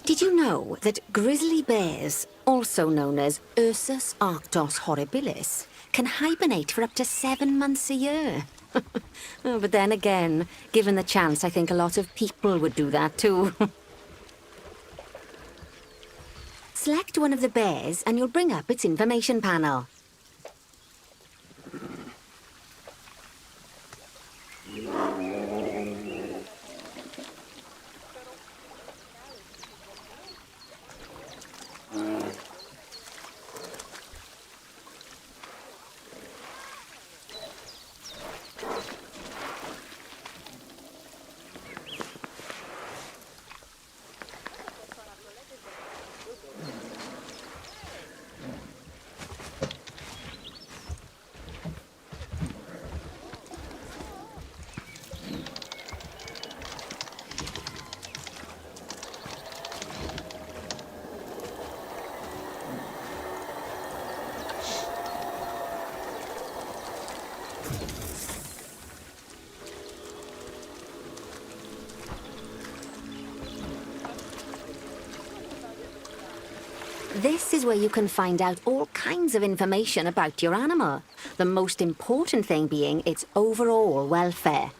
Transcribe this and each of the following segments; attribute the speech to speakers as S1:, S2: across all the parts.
S1: Did you know that grizzly bears, also known as Ursus arctos horribilis, can hibernate for up to 7 months a year? Oh, but then again, given the chance, I think a lot of people would do that too. Select one of the bears and you'll bring up its information panel. This is where you can find out all kinds of information about your animal. The most important thing being its overall welfare.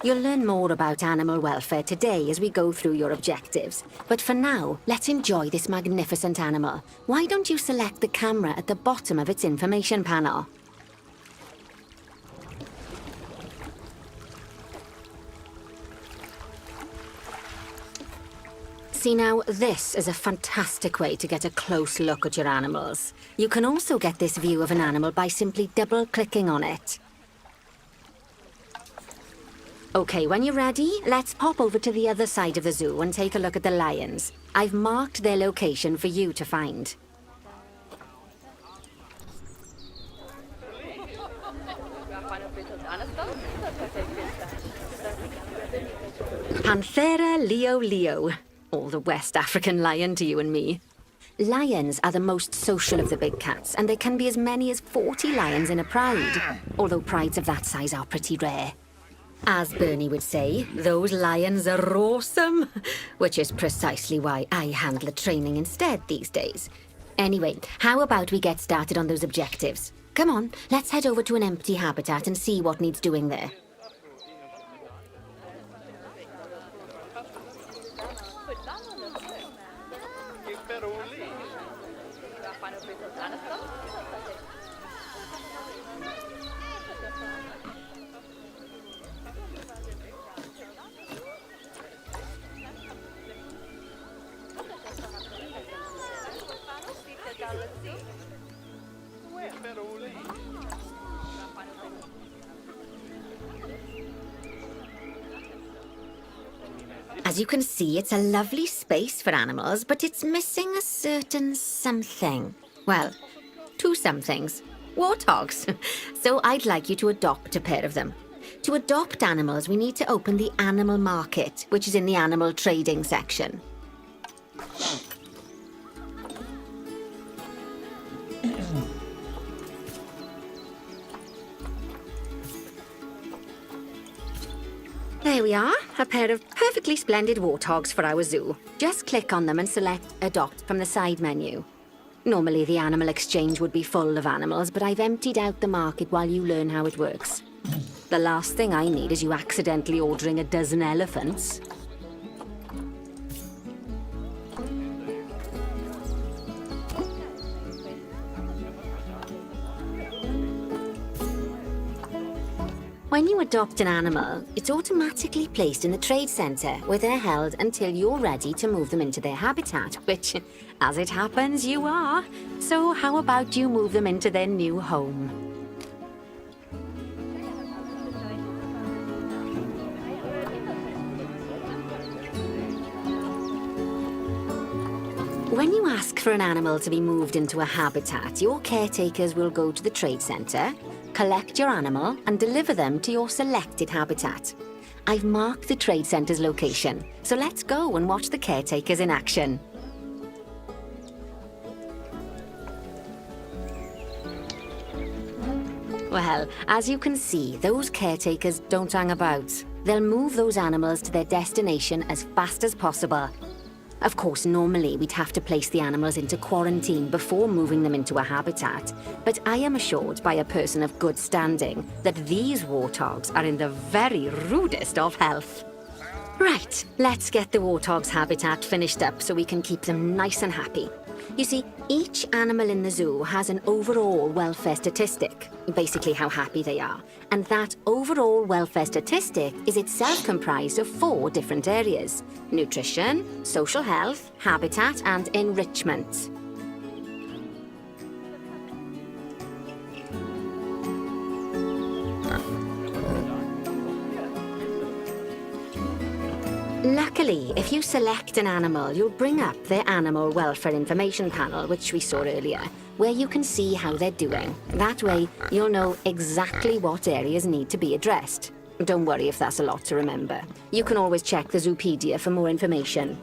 S1: You'll learn more about animal welfare today as we go through your objectives. But for now, let's enjoy this magnificent animal. Why don't you select the camera at the bottom of its information panel? See now, this is a fantastic way to get a close look at your animals. You can also get this view of an animal by simply double-clicking on it. Okay, when you're ready, let's pop over to the other side of the zoo and take a look at the lions. I've marked their location for you to find. Panthera leo leo. All the West African lion to you and me. Lions are the most social of the big cats, and there can be as many as 40 lions in a pride, although prides of that size are pretty rare. As Bernie would say, those lions are awesome, which is precisely why I handle the training instead these days. Anyway, how about we get started on those objectives? Come on, let's head over to an empty habitat and see what needs doing there. As you can see, it's a lovely space for animals, but it's missing a certain something. Well, 2 somethings. Warthogs. So I'd like you to adopt a pair of them. To adopt animals, we need to open the animal market, which is in the animal trading section. There we are, a pair of perfectly splendid warthogs for our zoo. Just click on them and select Adopt from the side menu. Normally the animal exchange would be full of animals, but I've emptied out the market while you learn how it works. The last thing I need is you accidentally ordering a dozen elephants. When you adopt an animal, it's automatically placed in the trade centre, where they're held until you're ready to move them into their habitat, which, as it happens, you are. So how about you move them into their new home? When you ask for an animal to be moved into a habitat, your caretakers will go to the trade centre, collect your animal, and deliver them to your selected habitat. I've marked the trade centre's location, so let's go and watch the caretakers in action. Well, as you can see, those caretakers don't hang about. They'll move those animals to their destination as fast as possible. Of course, normally we'd have to place the animals into quarantine before moving them into a habitat, but I am assured by a person of good standing that these warthogs are in the very rudest of health. Right, let's get the warthog's habitat finished up so we can keep them nice and happy. You see, each animal in the zoo has an overall welfare statistic, basically how happy they are. And that overall welfare statistic is itself comprised of 4 different areas: nutrition, social health, habitat, and enrichment. Luckily, if you select an animal, you'll bring up their animal welfare information panel, which we saw earlier, where you can see how they're doing. That way, you'll know exactly what areas need to be addressed. Don't worry if that's a lot to remember. You can always check the Zoopedia for more information.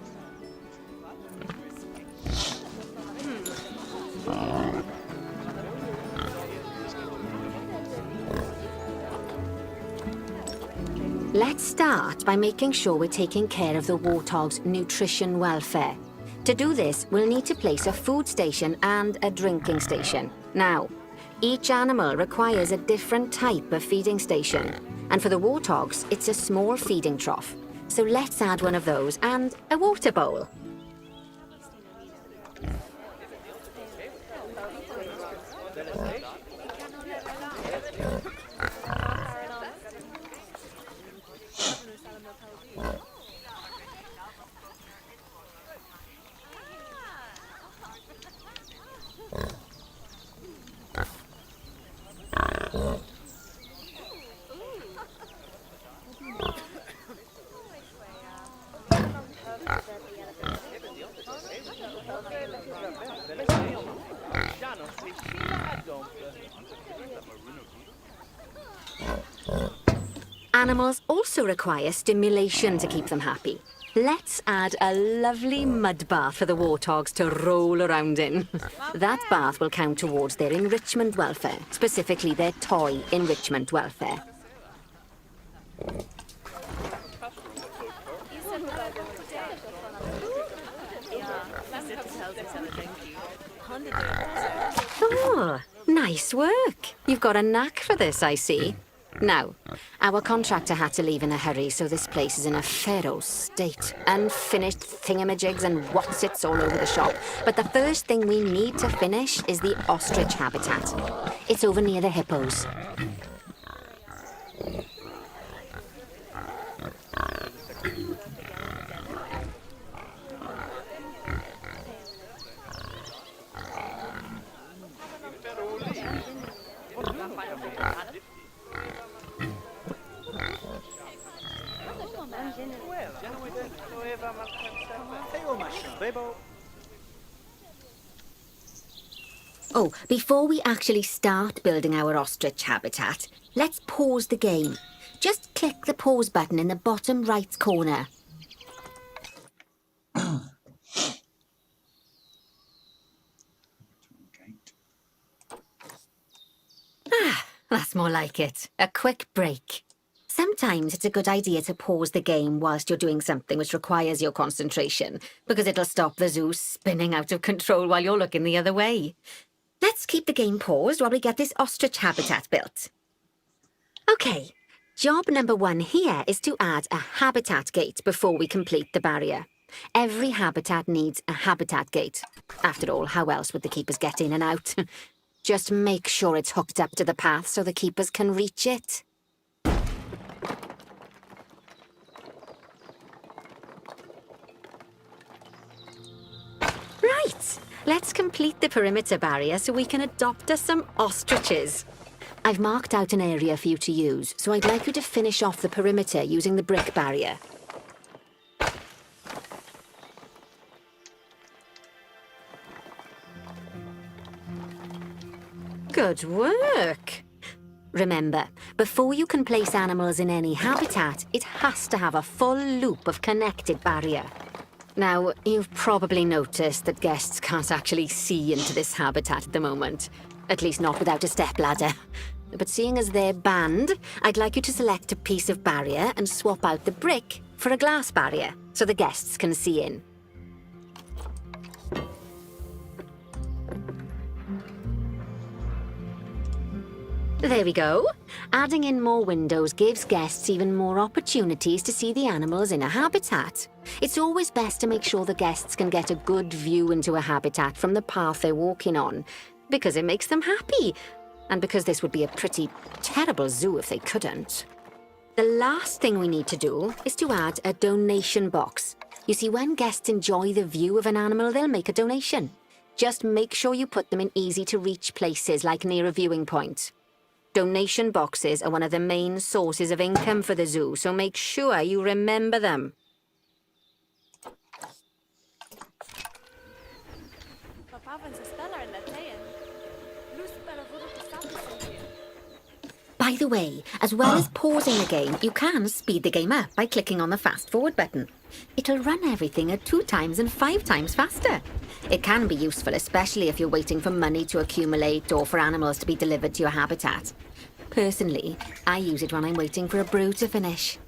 S1: Let's start by making sure we're taking care of the warthog's nutrition welfare. To do this, we'll need to place a food station and a drinking station. Now, each animal requires a different type of feeding station. And for the warthogs, it's a small feeding trough. So let's add one of those and a water bowl. Animals also require stimulation to keep them happy. Let's add a lovely mud bath for the warthogs to roll around in. That bath will count towards their enrichment welfare, specifically their toy enrichment welfare. Oh, nice work. You've got a knack for this, I see. Now, our contractor had to leave in a hurry, so this place is in a pharaoh's state. Unfinished thingamajigs and whatsits all over the shop. But the first thing we need to finish is the ostrich habitat. It's over near the hippos. Oh, before we actually start building our ostrich habitat, let's pause the game. Just click the pause button in the bottom right corner. That's more like it. A quick break. Sometimes it's a good idea to pause the game whilst you're doing something which requires your concentration, because it'll stop the zoo spinning out of control while you're looking the other way. Let's keep the game paused while we get this ostrich habitat built. Okay, job number 1 here is to add a habitat gate before we complete the barrier. Every habitat needs a habitat gate. After all, how else would the keepers get in and out? Just make sure it's hooked up to the path so the keepers can reach it. Right, let's complete the perimeter barrier so we can adopt us some ostriches. I've marked out an area for you to use, so I'd like you to finish off the perimeter using the brick barrier. Good work. Remember, before you can place animals in any habitat, it has to have a full loop of connected barrier. Now, you've probably noticed that guests can't actually see into this habitat at the moment. At least not without a stepladder. But seeing as they're banned, I'd like you to select a piece of barrier and swap out the brick for a glass barrier, so the guests can see in. There we go. Adding in more windows gives guests even more opportunities to see the animals in a habitat. It's always best to make sure the guests can get a good view into a habitat from the path they're walking on, because it makes them happy, and because this would be a pretty terrible zoo if they couldn't. The last thing we need to do is to add a donation box. You see, when guests enjoy the view of an animal, they'll make a donation. Just make sure you put them in easy-to-reach places, like near a viewing point. Donation boxes are one of the main sources of income for the zoo, so make sure you remember them. By the way, as well as pausing the game, you can speed the game up by clicking on the fast forward button. It'll run everything at 2 times and 5 times faster. It can be useful, especially if you're waiting for money to accumulate or for animals to be delivered to your habitat. Personally, I use it when I'm waiting for a brew to finish.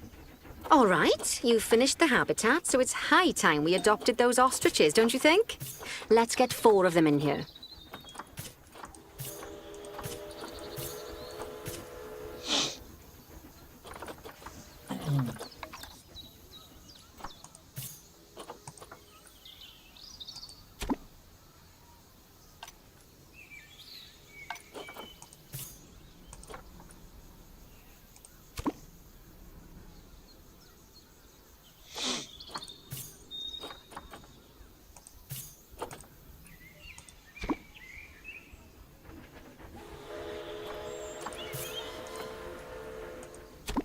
S1: All right, you've finished the habitat, so it's high time we adopted those ostriches, don't you think? Let's get 4 of them in here.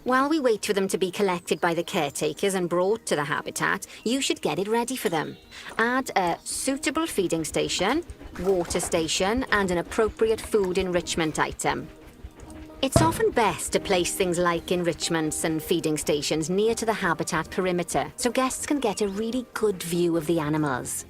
S1: While we wait for them to be collected by the caretakers and brought to the habitat, you should get it ready for them. Add a suitable feeding station, water station, and an appropriate food enrichment item. It's often best to place things like enrichments and feeding stations near to the habitat perimeter, so guests can get a really good view of the animals.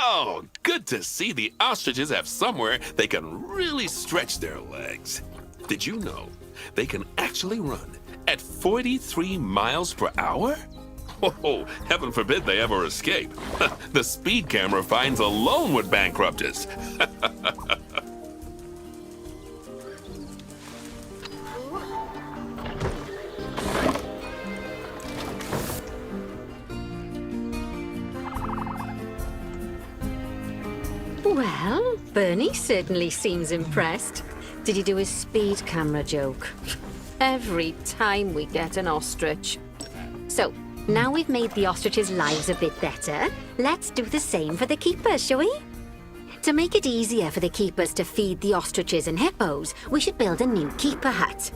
S2: Oh, good to see the ostriches have somewhere they can really stretch their legs. Did you know they can actually run at 43 miles per hour? Oh, heaven forbid they ever escape. The speed camera fines alone would bankrupt us.
S1: Well, Bernie certainly seems impressed. Did he do his speed camera joke? Every time we get an ostrich. So, now we've made the ostriches' lives a bit better, let's do the same for the keepers, shall we? To make it easier for the keepers to feed the ostriches and hippos, we should build a new keeper hut.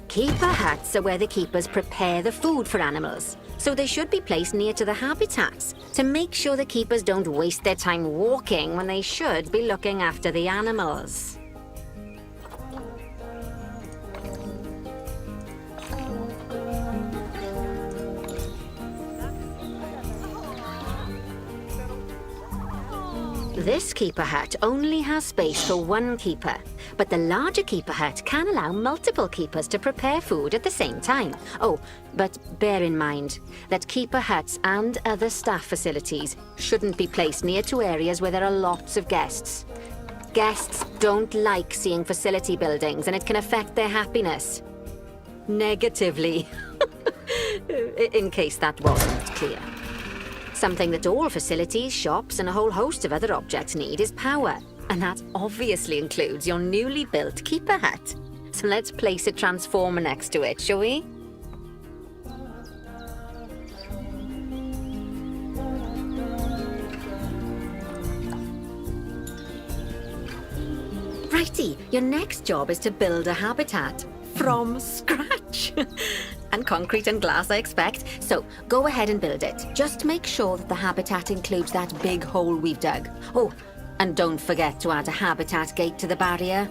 S1: Keeper huts are where the keepers prepare the food for animals, so they should be placed near to the habitats to make sure the keepers don't waste their time walking when they should be looking after the animals. This keeper hut only has space for 1 keeper, but the larger keeper hut can allow multiple keepers to prepare food at the same time. Oh, but bear in mind that keeper huts and other staff facilities shouldn't be placed near to areas where there are lots of guests. Guests don't like seeing facility buildings, and it can affect their happiness. Negatively. In case that wasn't clear. Something that all facilities, shops, and a whole host of other objects need is power. And that obviously includes your newly built keeper hut. So let's place a transformer next to it, shall we? ready. Your next job is to build a habitat from scratch. And concrete and glass, I expect. So go ahead and build it. Just make sure that the habitat includes that big hole we've dug. Oh, and don't forget to add a habitat gate to the barrier.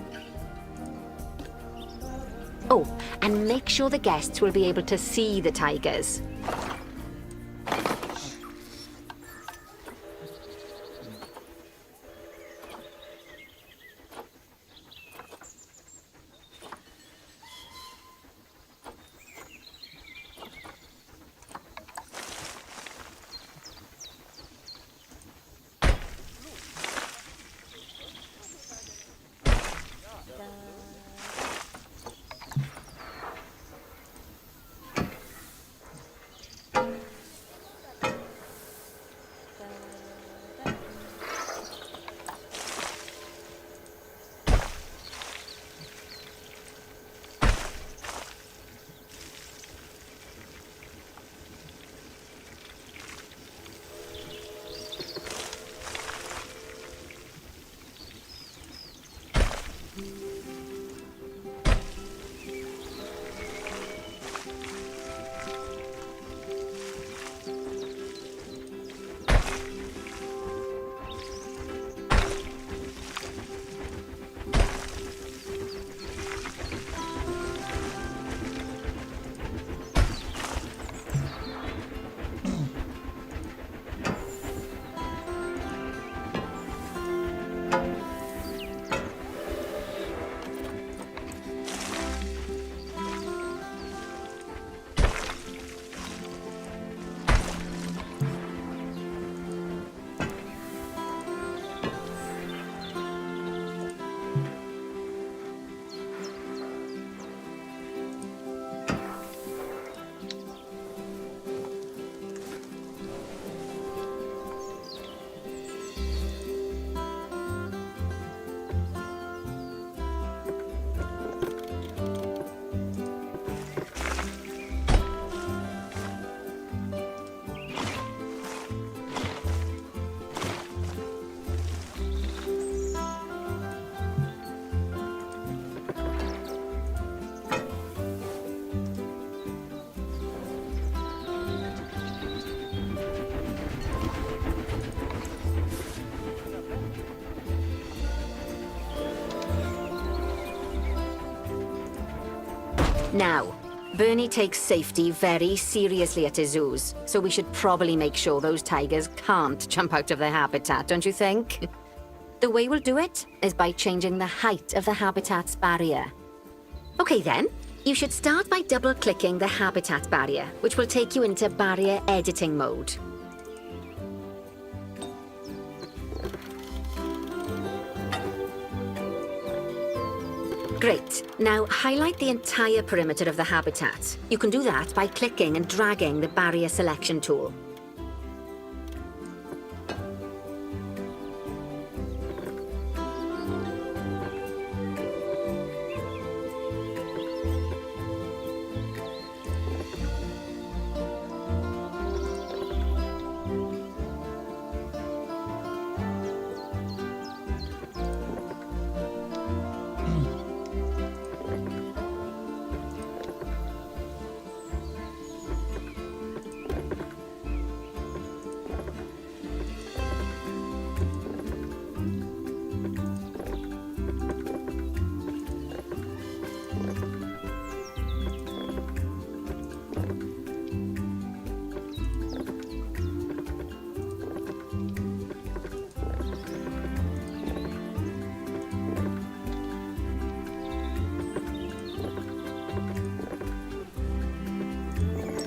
S1: Oh, and make sure the guests will be able to see the tigers. Now, Bernie takes safety very seriously at his zoos, so we should probably make sure those tigers can't jump out of their habitat, don't you think? The way we'll do it is by changing the height of the habitat's barrier. Okay then, you should start by double-clicking the habitat barrier, which will take you into barrier editing mode. Great. Now highlight the entire perimeter of the habitat. You can do that by clicking and dragging the barrier selection tool.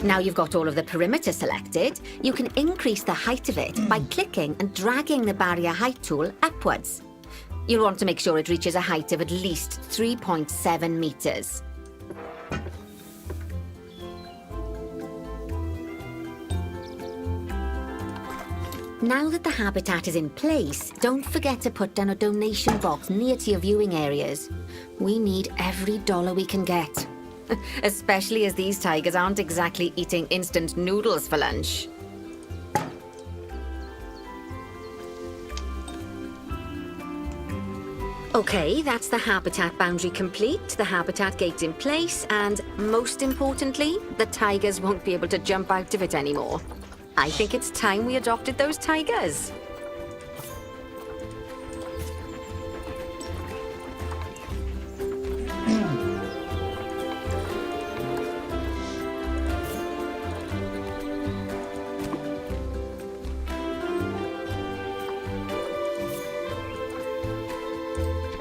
S1: Now you've got all of the perimeter selected, you can increase the height of it by clicking and dragging the barrier height tool upwards. You'll want to make sure it reaches a height of at least 3.7 meters. Now that the habitat is in place, don't forget to put down a donation box near to your viewing areas. We need every dollar we can get. Especially as these tigers aren't exactly eating instant noodles for lunch. Okay, that's the habitat boundary complete, the habitat gate in place, and most importantly, the tigers won't be able to jump out of it anymore. I think it's time we adopted those tigers.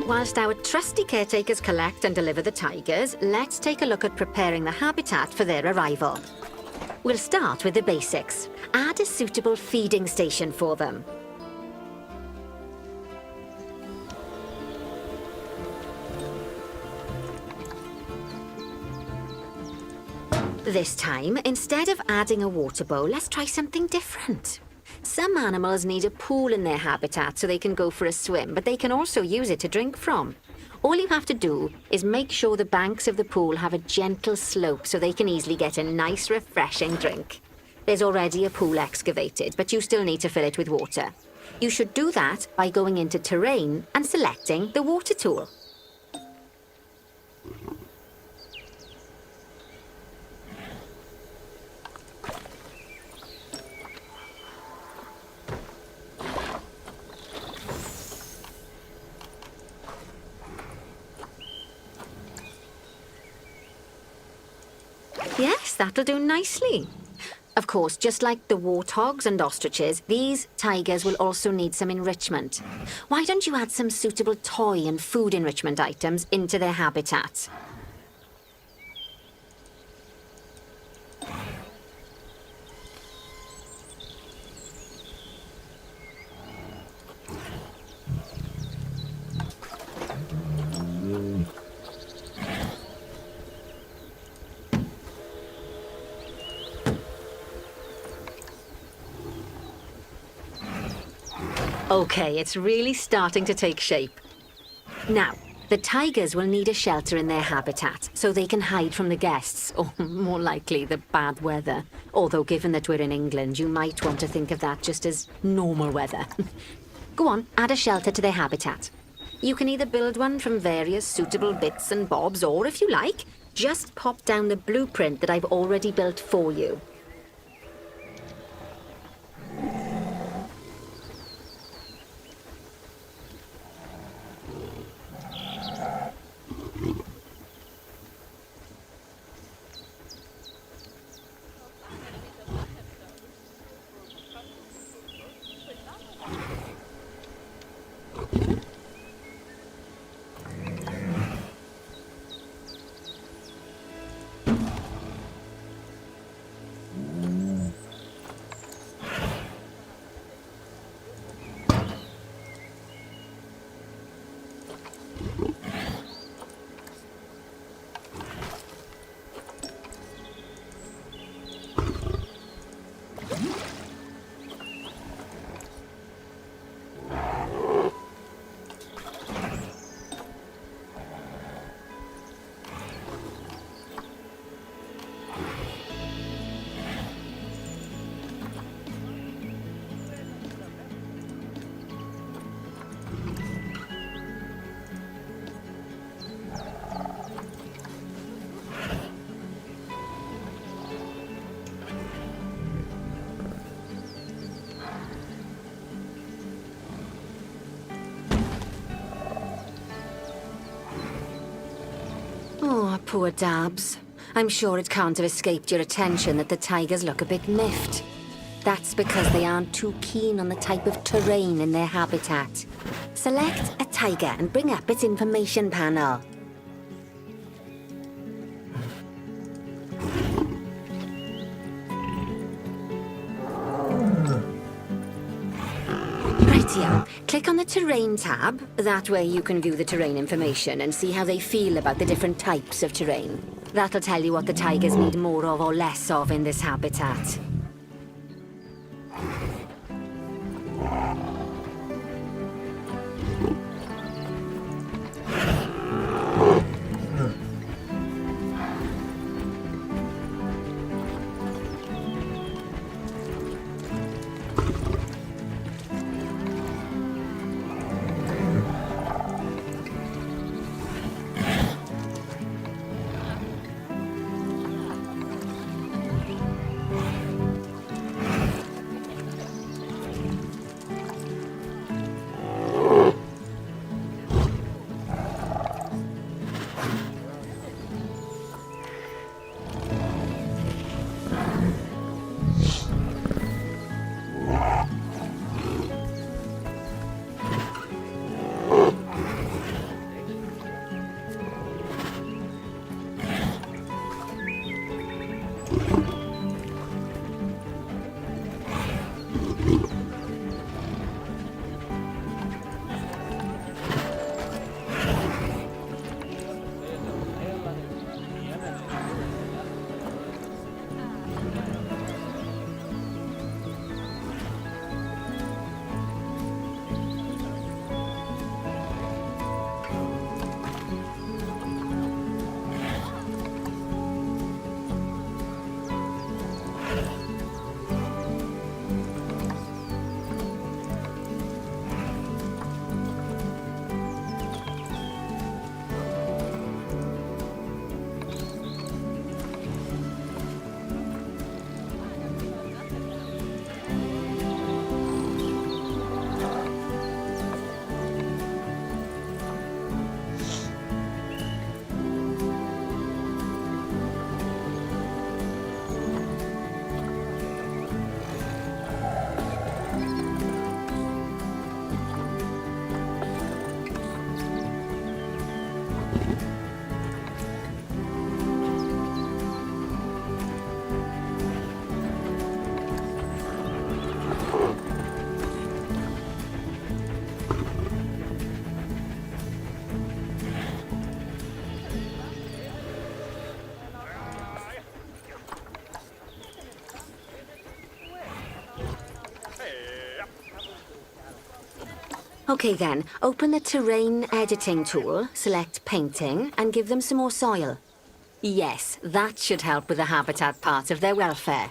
S1: Whilst our trusty caretakers collect and deliver the tigers, let's take a look at preparing the habitat for their arrival. We'll start with the basics. Add a suitable feeding station for them. This time, instead of adding a water bowl, let's try something different. Some animals need a pool in their habitat so they can go for a swim, but they can also use it to drink from. All you have to do is make sure the banks of the pool have a gentle slope so they can easily get a nice, refreshing drink. There's already a pool excavated, but you still need to fill it with water. You should do that by going into Terrain and selecting the water tool. Yes, that'll do nicely. Of course, just like the warthogs and ostriches, these tigers will also need some enrichment. Why don't you add some suitable toy and food enrichment items into their habitat? Okay, it's really starting to take shape. Now, the tigers will need a shelter in their habitat so they can hide from the guests, or more likely, the bad weather. Although, given that we're in England, you might want to think of that just as normal weather. Go on, add a shelter to their habitat. You can either build one from various suitable bits and bobs, or if you like, just pop down the blueprint that I've already built for you. Oh, poor Dabs. I'm sure it can't have escaped your attention that the tigers look a bit miffed. That's because they aren't too keen on the type of terrain in their habitat. Select a tiger and bring up its information panel. Rightio. Click on the Terrain tab. That way you can view the terrain information and see how they feel about the different types of terrain. That'll tell you what the tigers need more of or less of in this habitat. Okay then, open the terrain editing tool, select painting, and give them some more soil. Yes, that should help with the habitat part of their welfare.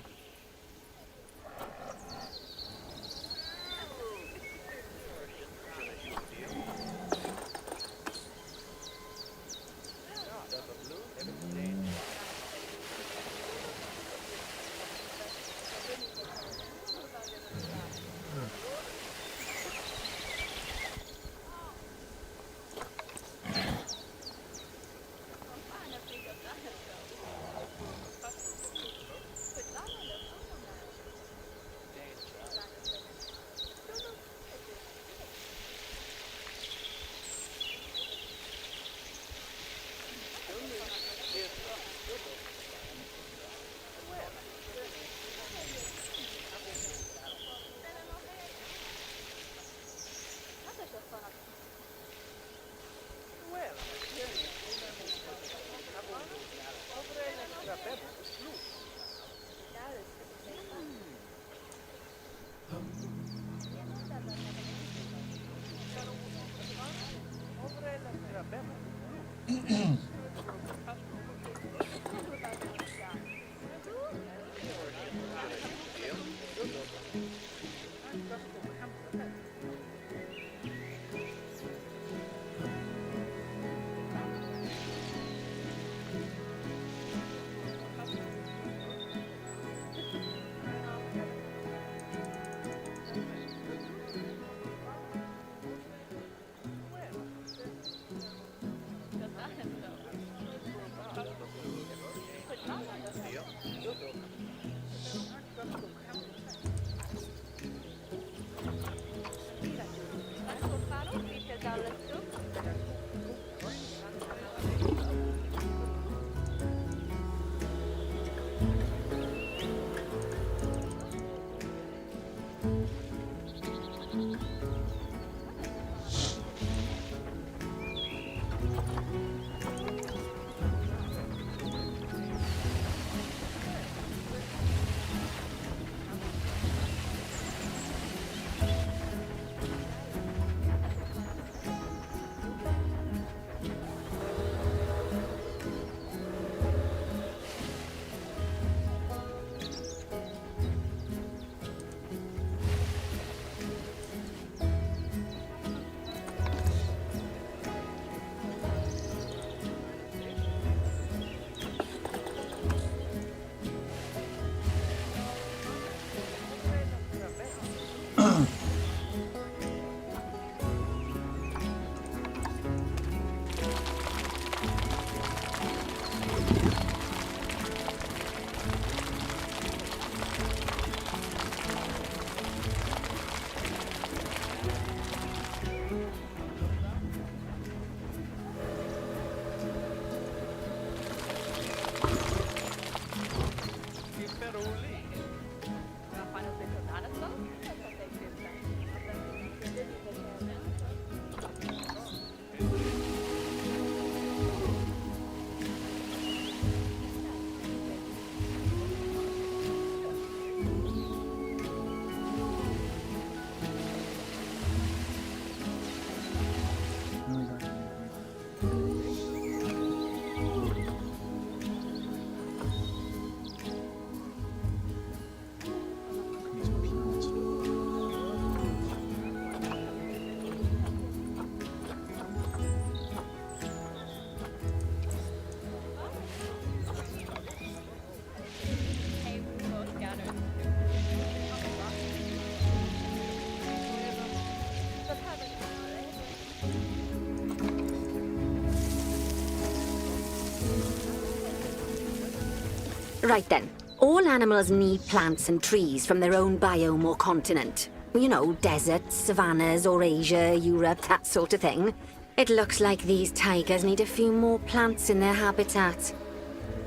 S1: Right then. All animals need plants and trees from their own biome or continent. You know, deserts, savannas, or Asia, Europe, that sort of thing. It looks like these tigers need a few more plants in their habitat.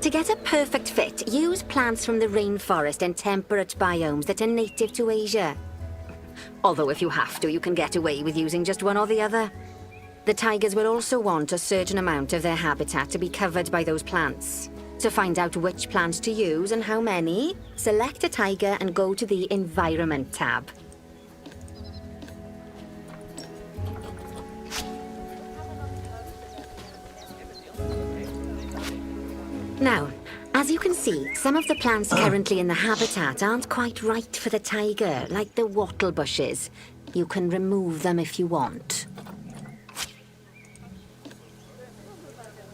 S1: To get a perfect fit, use plants from the rainforest and temperate biomes that are native to Asia. Although if you have to, you can get away with using just one or the other. The tigers will also want a certain amount of their habitat to be covered by those plants. To find out which plants to use and how many, select a tiger and go to the Environment tab. Now, as you can see, some of the plants currently in the habitat aren't quite right for the tiger, like the wattle bushes. You can remove them if you want.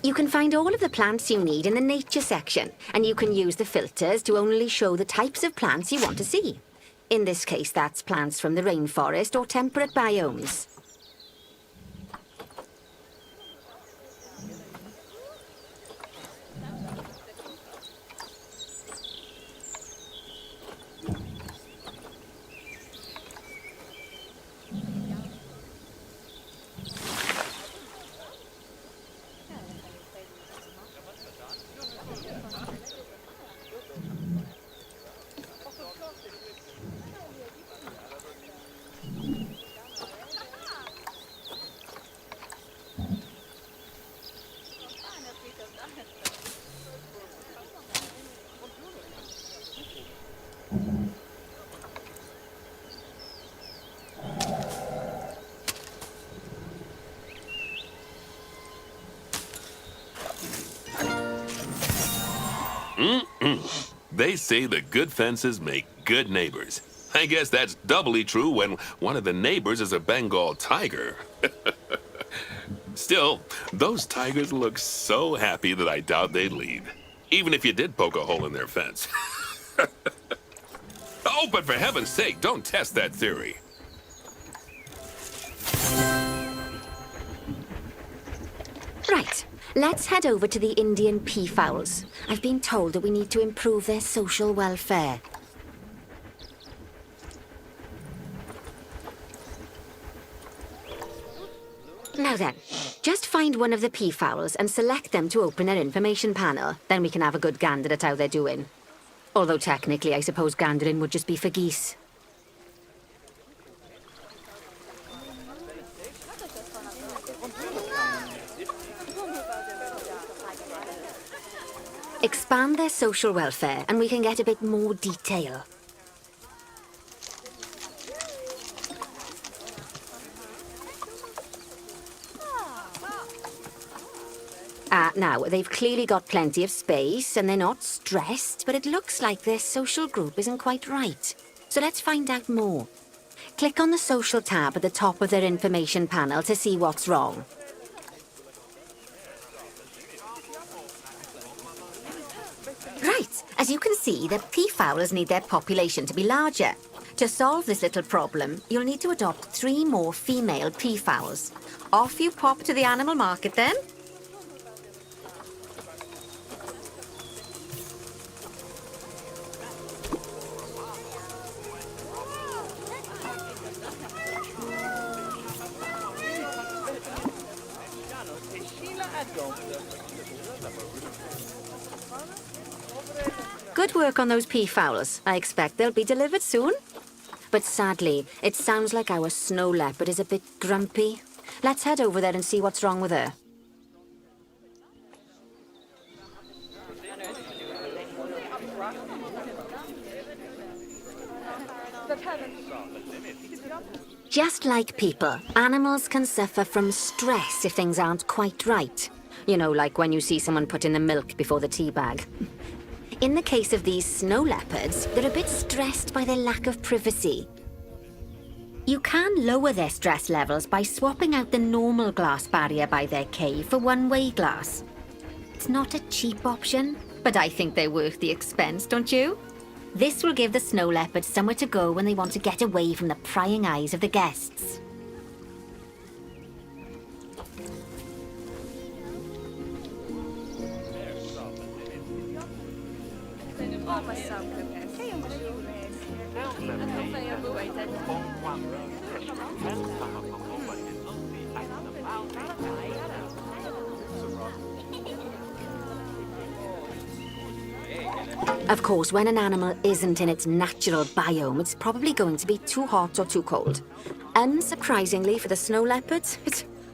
S1: You can find all of the plants you need in the nature section, and you can use the filters to only show the types of plants you want to see. In this case, that's plants from the rainforest or temperate biomes.
S2: They say the good fences make good neighbors. I guess that's doubly true when one of the neighbors is a Bengal tiger. Still, those tigers look so happy that I doubt they'd leave, even if you did poke a hole in their fence. Oh, but for heaven's sake, don't test that theory.
S1: Right, let's head over to the Indian peafowls. I've been told that we need to improve their social welfare. Now then, just find one of the peafowls and select them to open their information panel. Then we can have a good gander at how they're doing. Although technically, I suppose gandering would just be for geese. Expand their social welfare and we can get a bit more detail. Now, they've clearly got plenty of space and they're not stressed, but it looks like their social group isn't quite right. So let's find out more. Click on the social tab at the top of their information panel to see what's wrong. Right, as you can see, the peafowls need their population to be larger. To solve this little problem, you'll need to adopt 3 more female peafowls. Off you pop to the animal market then. Good work on those peafowls. I expect they'll be delivered soon. But sadly, it sounds like our snow leopard is a bit grumpy. Let's head over there and see what's wrong with her. Just like people, animals can suffer from stress if things aren't quite right. You know, like when you see someone put in the milk before the tea bag. In the case of these snow leopards, they're a bit stressed by their lack of privacy. You can lower their stress levels by swapping out the normal glass barrier by their cave for one-way glass. It's not a cheap option, but I think they're worth the expense, don't you? This will give the snow leopards somewhere to go when they want to get away from the prying eyes of the guests. Of course, when an animal isn't in its natural biome, it's probably going to be too hot or too cold. Unsurprisingly for the snow leopards,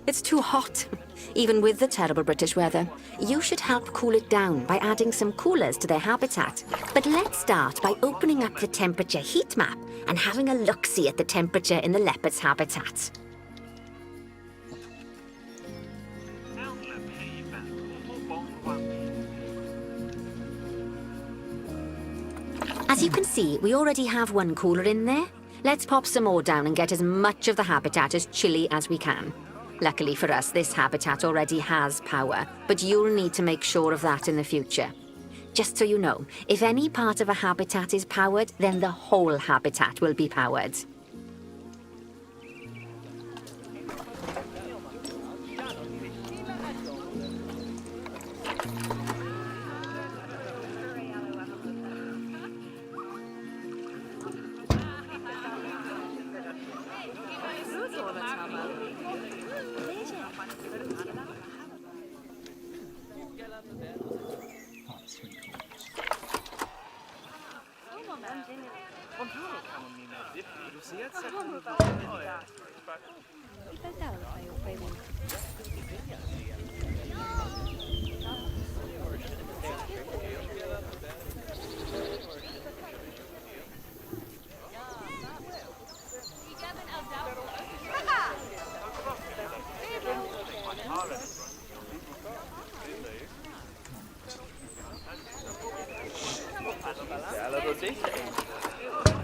S1: it's too hot. Even with the terrible British weather, you should help cool it down by adding some coolers to their habitat. But let's start by opening up the temperature heat map and having a look-see at the temperature in the leopard's habitat. As you can see, we already have one cooler in there. Let's pop some more down and get as much of the habitat as chilly as we can. Luckily for us, this habitat already has power, but you'll need to make sure of that in the future. Just so you know, if any part of a habitat is powered, then the whole habitat will be powered.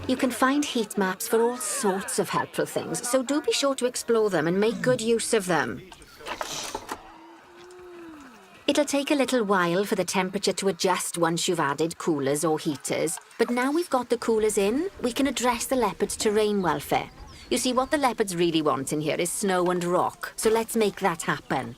S1: You can find heat maps for all sorts of helpful things, so do be sure to explore them and make good use of them. It'll take a little while for the temperature to adjust once you've added coolers or heaters, but now we've got the coolers in, we can address the leopards' terrain welfare. You see, what the leopards really want in here is snow and rock, so let's make that happen.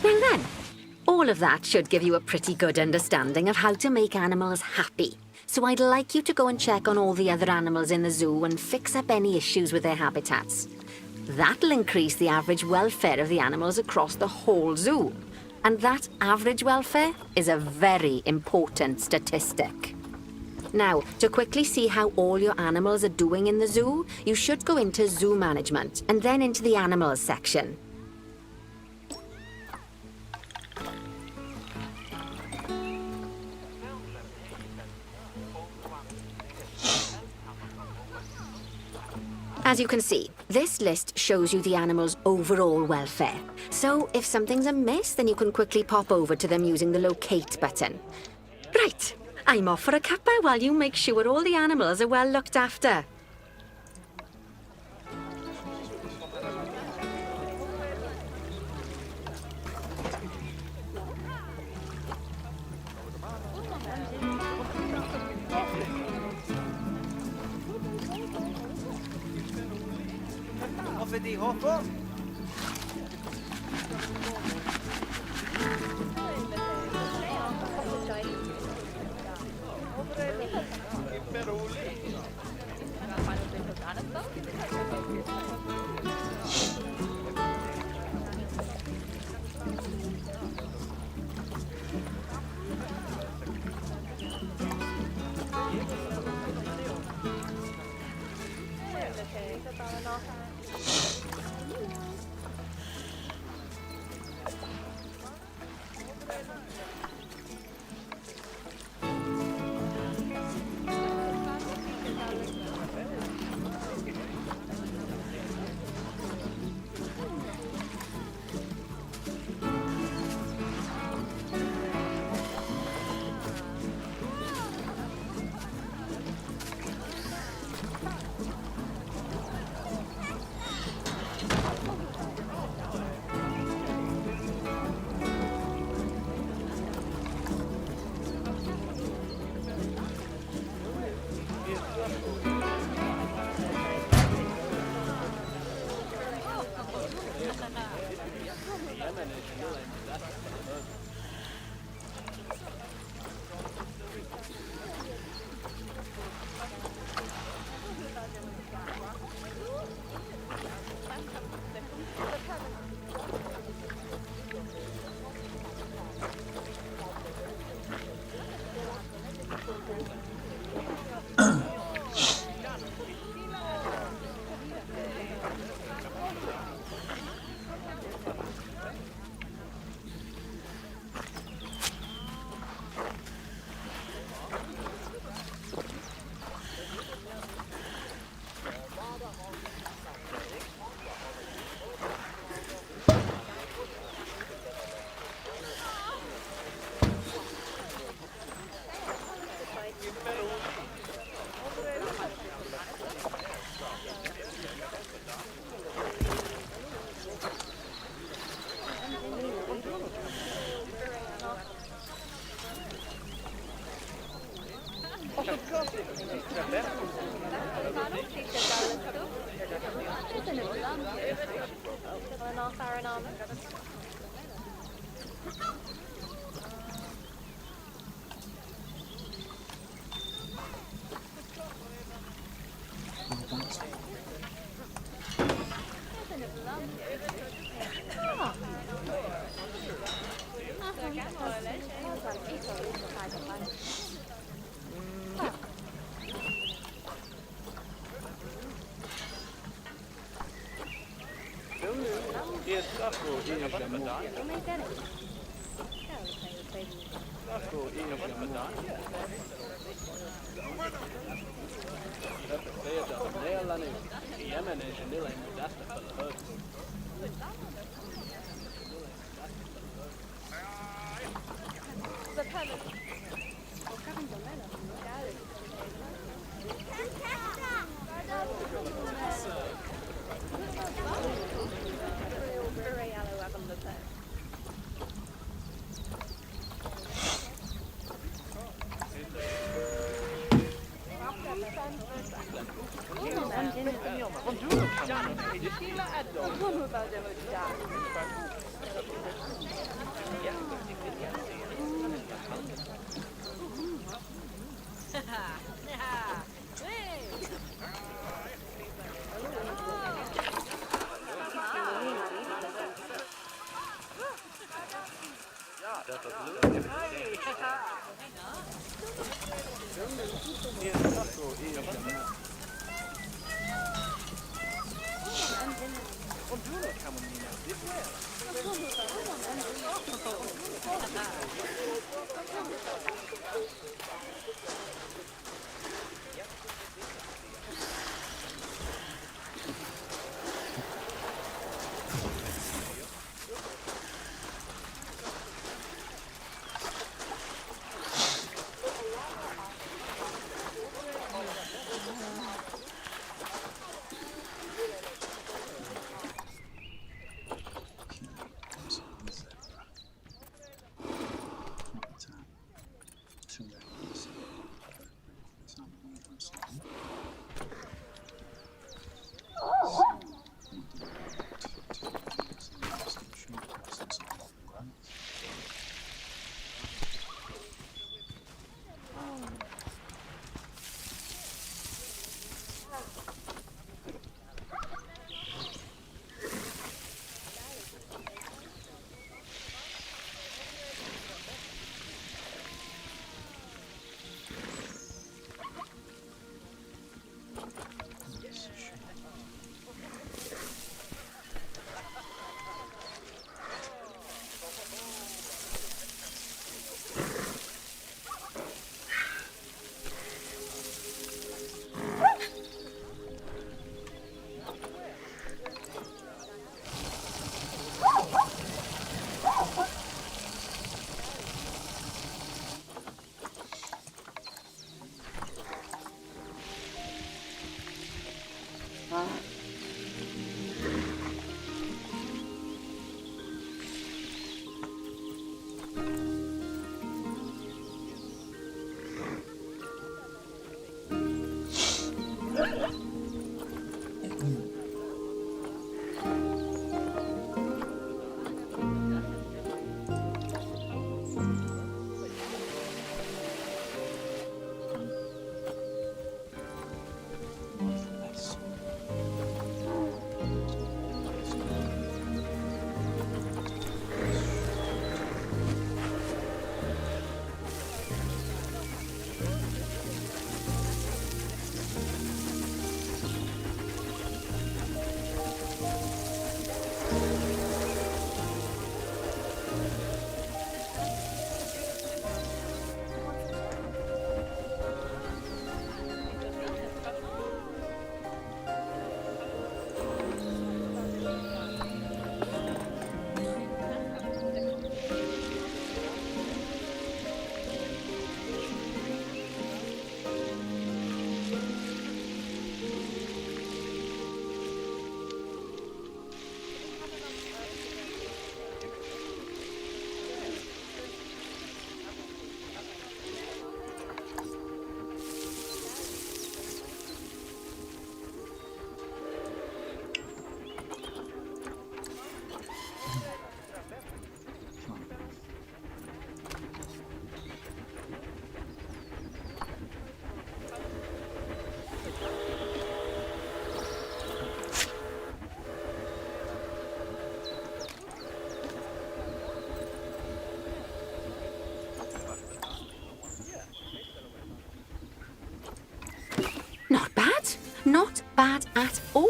S1: Now then, all of that should give you a pretty good understanding of how to make animals happy. So I'd like you to go and check on all the other animals in the zoo and fix up any issues with their habitats. That'll increase the average welfare of the animals across the whole zoo. And that average welfare is a very important statistic. Now, to quickly see how all your animals are doing in the zoo, you should go into Zoo Management and then into the Animals section. As you can see, this list shows you the animal's overall welfare. So if something's amiss, then you can quickly pop over to them using the Locate button. Right, I'm off for a cuppa while you make sure all the animals are well looked after.
S3: Die Hoffe.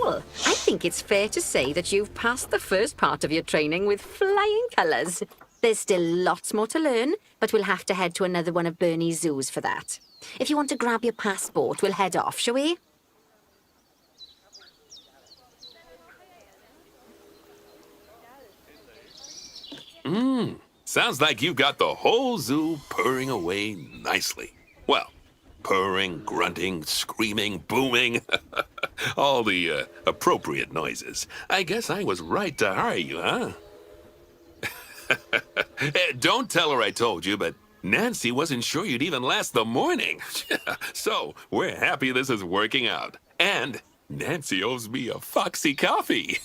S1: all, I think it's fair to say that you've passed the first part of your training with flying colours. There's still lots more to learn, but we'll have to head to another one of Bernie's zoos for that. If you want to grab your passport, we'll head off, shall we?
S2: Sounds like you've got the whole zoo purring away nicely. Well, purring, grunting, screaming, booming. All the appropriate noises. I guess I was right to hire you, huh? Don't tell her I told you, but Nancy wasn't sure you'd even last the morning. So, we're happy this is working out. And Nancy owes me a Foxy coffee.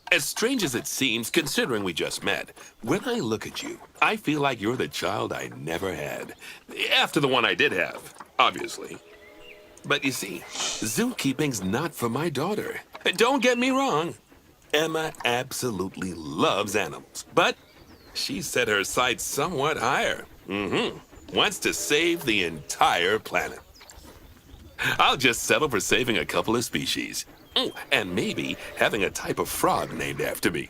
S2: As strange as it seems, considering we just met, when I look at you, I feel like you're the child I never had. After the one I did have, obviously. But you see, zookeeping's not for my daughter. Don't get me wrong. Emma absolutely loves animals, but she set her sights somewhat higher. Wants to save the entire planet. I'll just settle for saving a couple of species. Oh, and maybe having a type of frog named after me.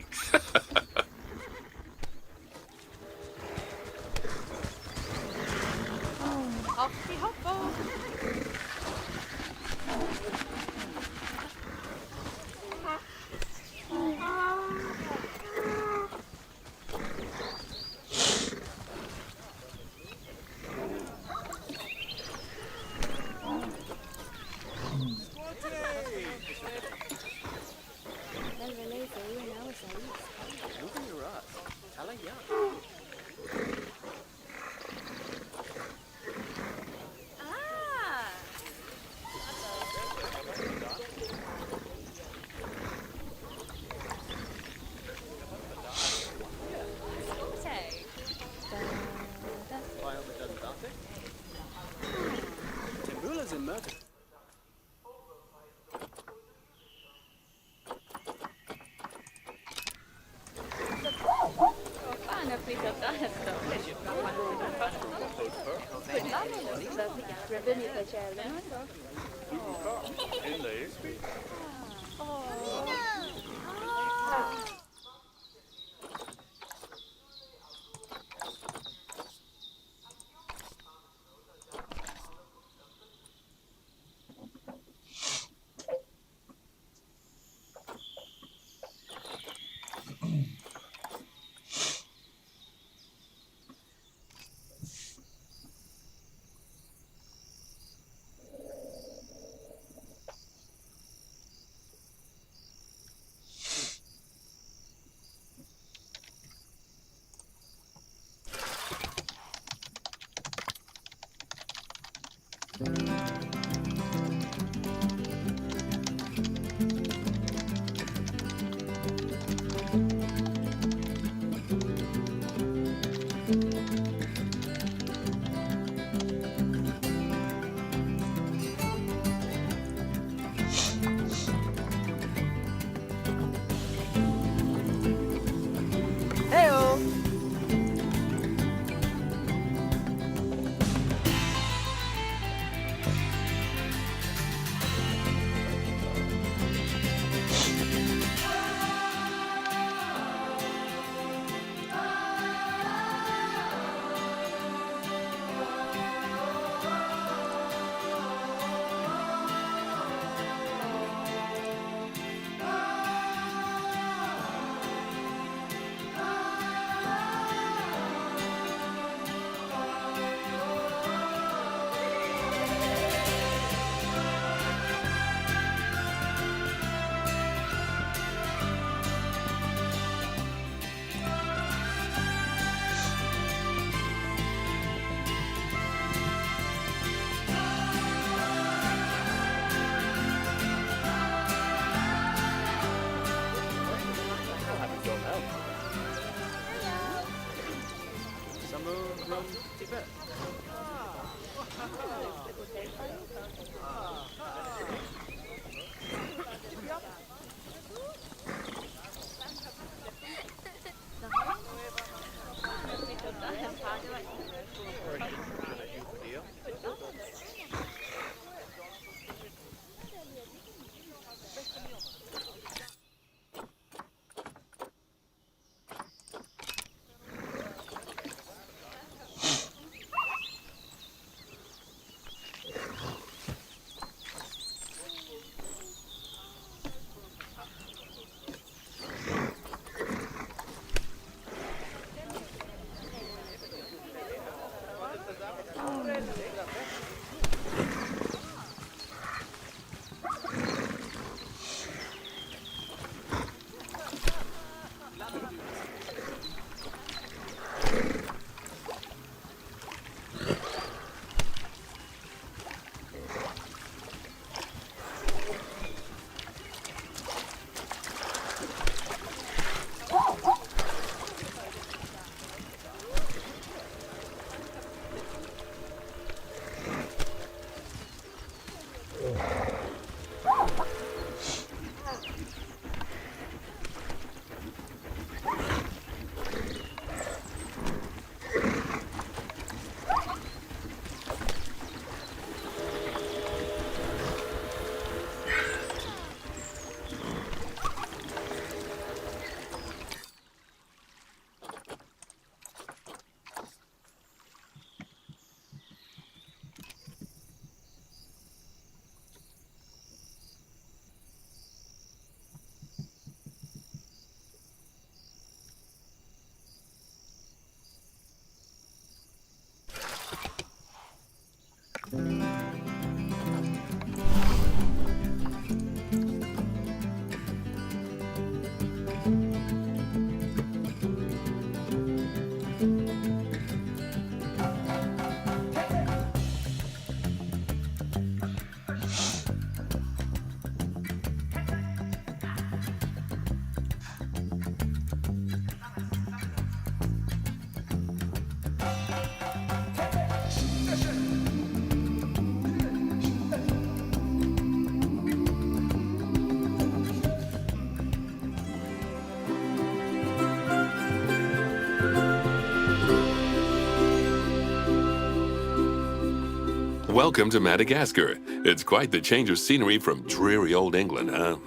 S2: Welcome to Madagascar. It's quite the change of scenery from dreary old England, huh?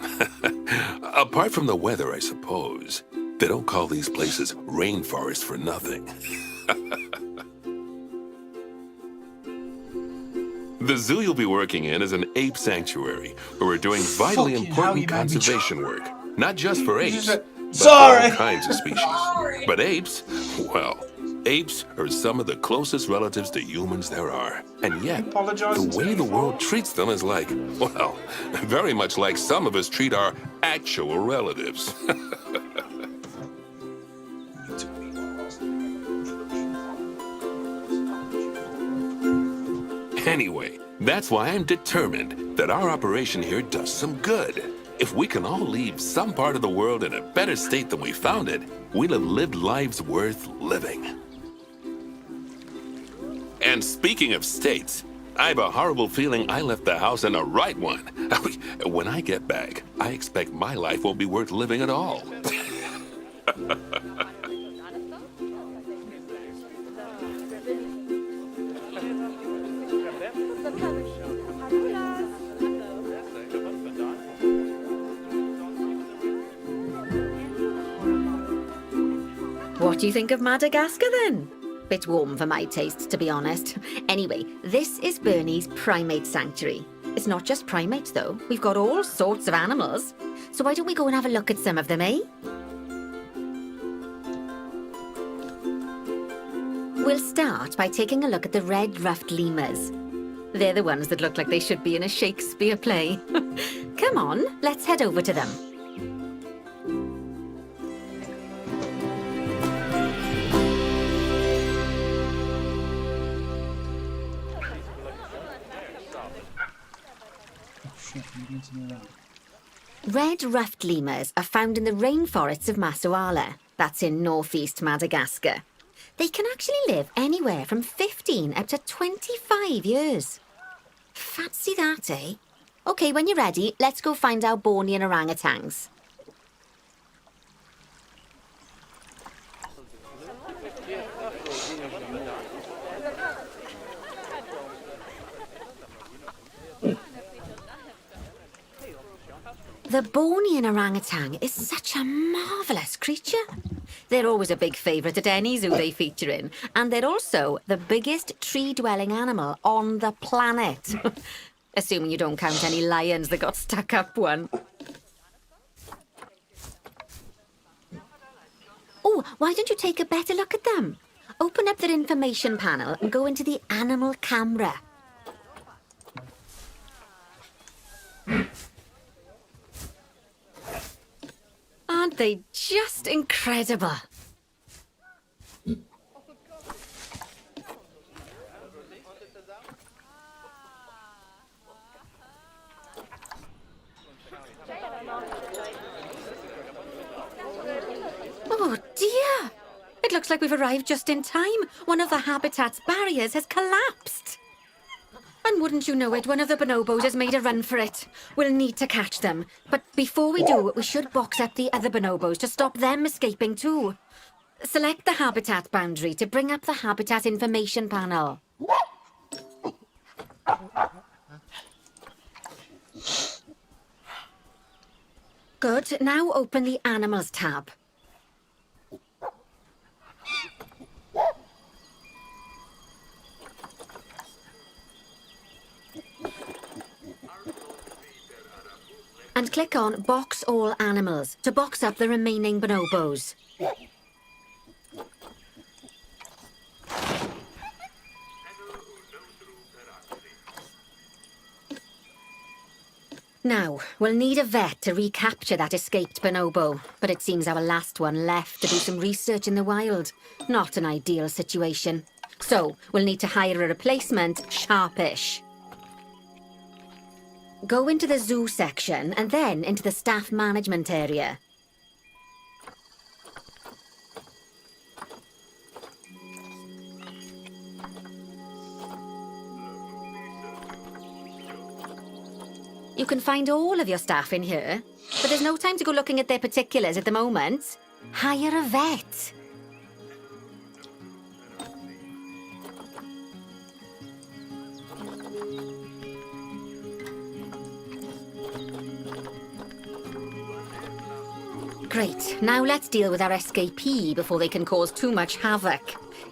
S2: Apart from the weather, I suppose. They don't call these places rainforests for nothing. The zoo you'll be working in is an ape sanctuary, where we're doing vitally
S3: Fucking hell,
S2: important
S3: you made me
S2: conservation work. Not just for apes, but for
S3: Sorry.
S2: all kinds of species. But apes, well, apes are some of the closest relatives to humans there are. And yet,
S3: Apologizing
S2: the
S3: to
S2: way
S3: me
S2: the
S3: for-
S2: world treats them is like, well, very much like some of us treat our actual relatives. Anyway, that's why I'm determined that our operation here does some good. If we can all leave some part of the world in a better state than we found it, we'll have lived lives worth living. And speaking of states, I have a horrible feeling I left the house in the right one. When I get back, I expect my life won't be worth living at all.
S1: What do you think of Madagascar then? Bit warm for my taste, to be honest. Anyway, this is Bernie's primate sanctuary. It's not just primates though, we've got all sorts of animals. So why don't we go and have a look at some of them, eh? We'll start by taking a look at the red-ruffed lemurs. They're the ones that look like they should be in a Shakespeare play. Come on, let's head over to them. Red-ruffed lemurs are found in the rainforests of Masoala. That's in northeast Madagascar. They can actually live anywhere from 15 up to 25 years. Fancy that, eh? Okay, when you're ready, let's go find our Bornean orangutans. The Bornean orangutan is such a marvellous creature. They're always a big favourite at any zoo they feature in, and they're also the biggest tree-dwelling animal on the planet. Assuming you don't count any lions that got stuck up one. Oh, why don't you take a better look at them? Open up their information panel and go into the animal camera. Aren't they just incredible? Oh dear! It looks like we've arrived just in time. One of the habitat's barriers has collapsed. And wouldn't you know it, one of the bonobos has made a run for it. We'll need to catch them. But before we do, we should box up the other bonobos to stop them escaping too. Select the habitat boundary to bring up the habitat information panel. Good. Now open the Animals tab. And click on Box All Animals to box up the remaining bonobos. Now, we'll need a vet to recapture that escaped bonobo, but it seems our last one left to do some research in the wild. Not an ideal situation. So, we'll need to hire a replacement sharpish. Go into the zoo section and then into the staff management area. You can find all of your staff in here, but there's no time to go looking at their particulars at the moment. Hire a vet. Great. Now let's deal with our escapee before they can cause too much havoc.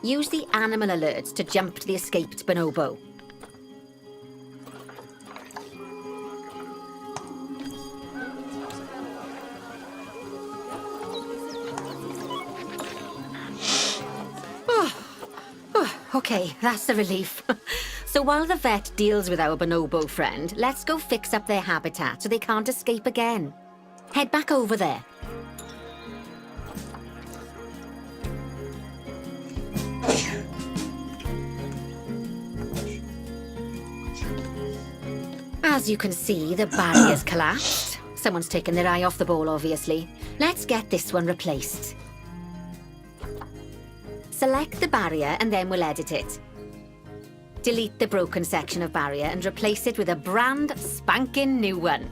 S1: Use the animal alerts to jump to the escaped bonobo. Okay, that's a relief. So while the vet deals with our bonobo friend, let's go fix up their habitat so they can't escape again. Head back over there. As you can see, the barrier's collapsed. Someone's taken their eye off the ball, obviously. Let's get this one replaced. Select the barrier and then we'll edit it. Delete the broken section of barrier and replace it with a brand spanking new one.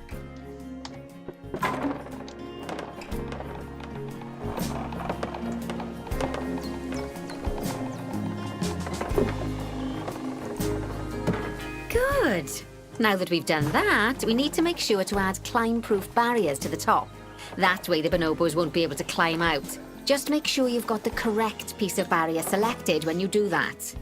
S1: Good. Now that we've done that, we need to make sure to add climb-proof barriers to the top. That way the bonobos won't be able to climb out. Just make sure you've got the correct piece of barrier selected when you do that.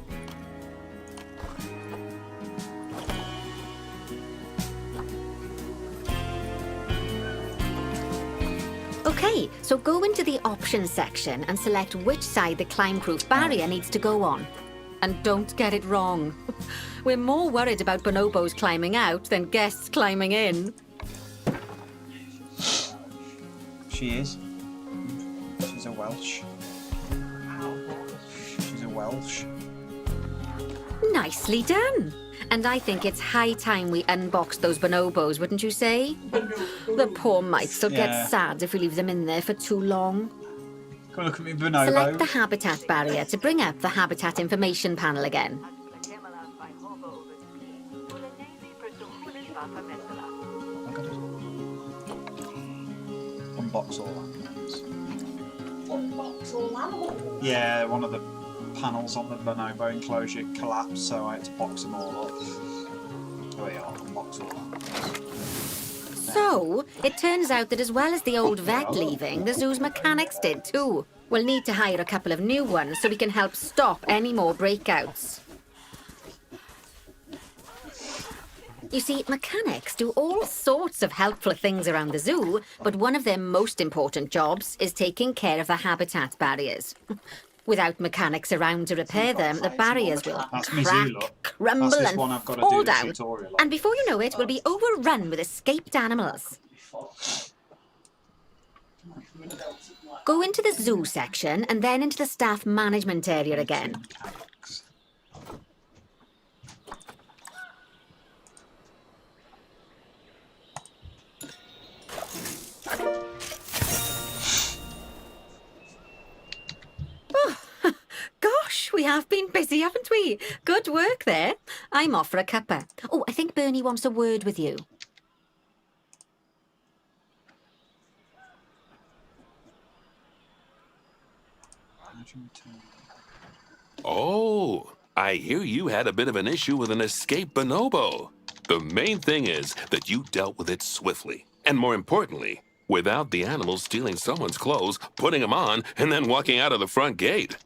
S1: Okay, so go into the options section and select which side the climb-proof barrier needs to go on. And don't get it wrong. We're more worried about bonobos climbing out than guests climbing in.
S3: She is. She's a Welsh. She's a Welsh.
S1: Nicely done. And I think it's high time we unboxed those bonobos, wouldn't you say? The poor mites will get sad if we leave them in there for too long.
S3: Come look at me, bonobo.
S1: Select the habitat barrier to bring up the habitat information panel again.
S3: Unbox all animals.
S4: Unbox all animals?
S3: Yeah, one of the panels on the bonobo enclosure collapsed, so I had to box them all up. Oh yeah, unbox all animals.
S1: So, it turns out that as well as the old vet leaving, the zoo's mechanics did too. We'll need to hire a couple of new ones so we can help stop any more breakouts. You see, mechanics do all sorts of helpful things around the zoo, but one of their most important jobs is taking care of the habitat barriers. Without mechanics around to repair them, the barriers will crack, crumble and fall down. And before you know it, we'll be overrun with escaped animals. Go into the zoo section and then into the staff management area again. Gosh, we have been busy, haven't we? Good work there. I'm off for a cuppa. Oh, I think Bernie wants a word with you.
S2: Oh, I hear you had a bit of an issue with an escaped bonobo. The main thing is that you dealt with it swiftly. And more importantly, without the animal stealing someone's clothes, putting them on, and then walking out of the front gate.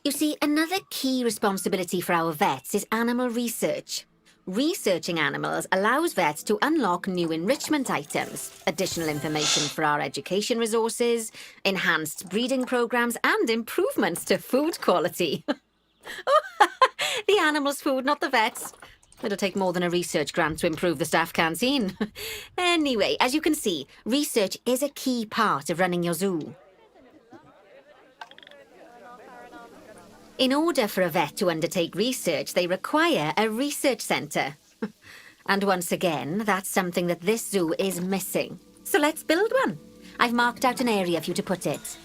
S1: You see, another key responsibility for our vets is animal research. Researching animals allows vets to unlock new enrichment items, additional information for our education resources, enhanced breeding programs, and improvements to food quality. Oh, the animal's food, not the vets. It'll take more than a research grant to improve the staff canteen. Anyway, as you can see, research is a key part of running your zoo. In order for a vet to undertake research, they require a research centre. And once again, that's something that this zoo is missing. So let's build one. I've marked out an area for you to put it.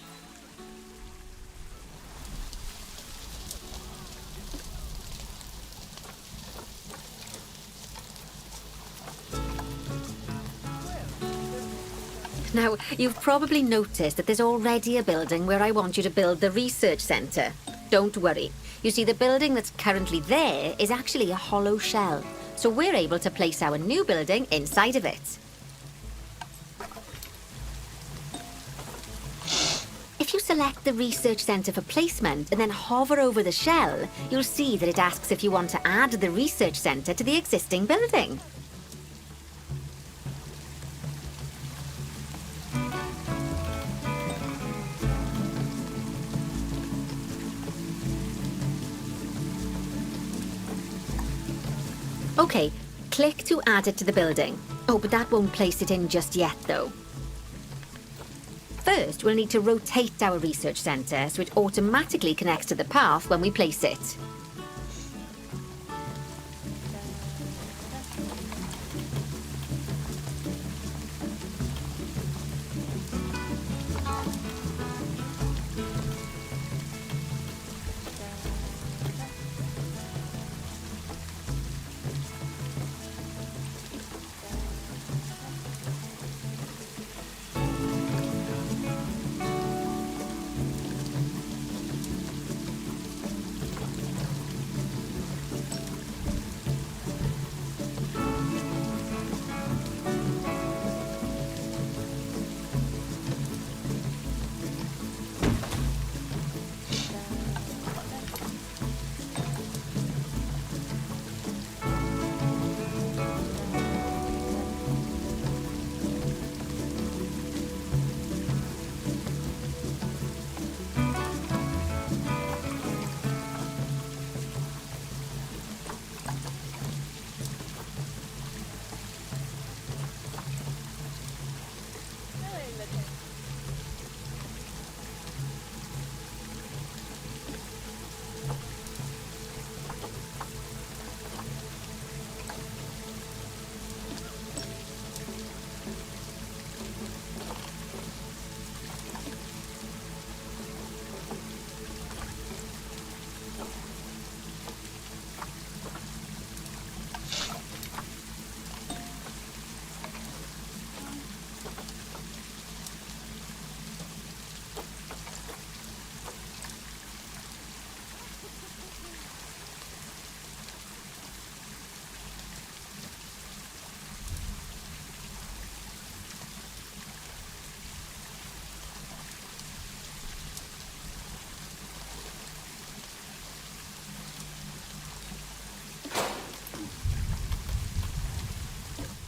S1: Now, you've probably noticed that there's already a building where I want you to build the research centre. Don't worry. You see, the building that's currently there is actually a hollow shell, so we're able to place our new building inside of it. If you select the research centre for placement and then hover over the shell, you'll see that it asks if you want to add the research centre to the existing building. Okay, click to add it to the building. Oh, but that won't place it in just yet, though. First, we'll need to rotate our research centre so it automatically connects to the path when we place it.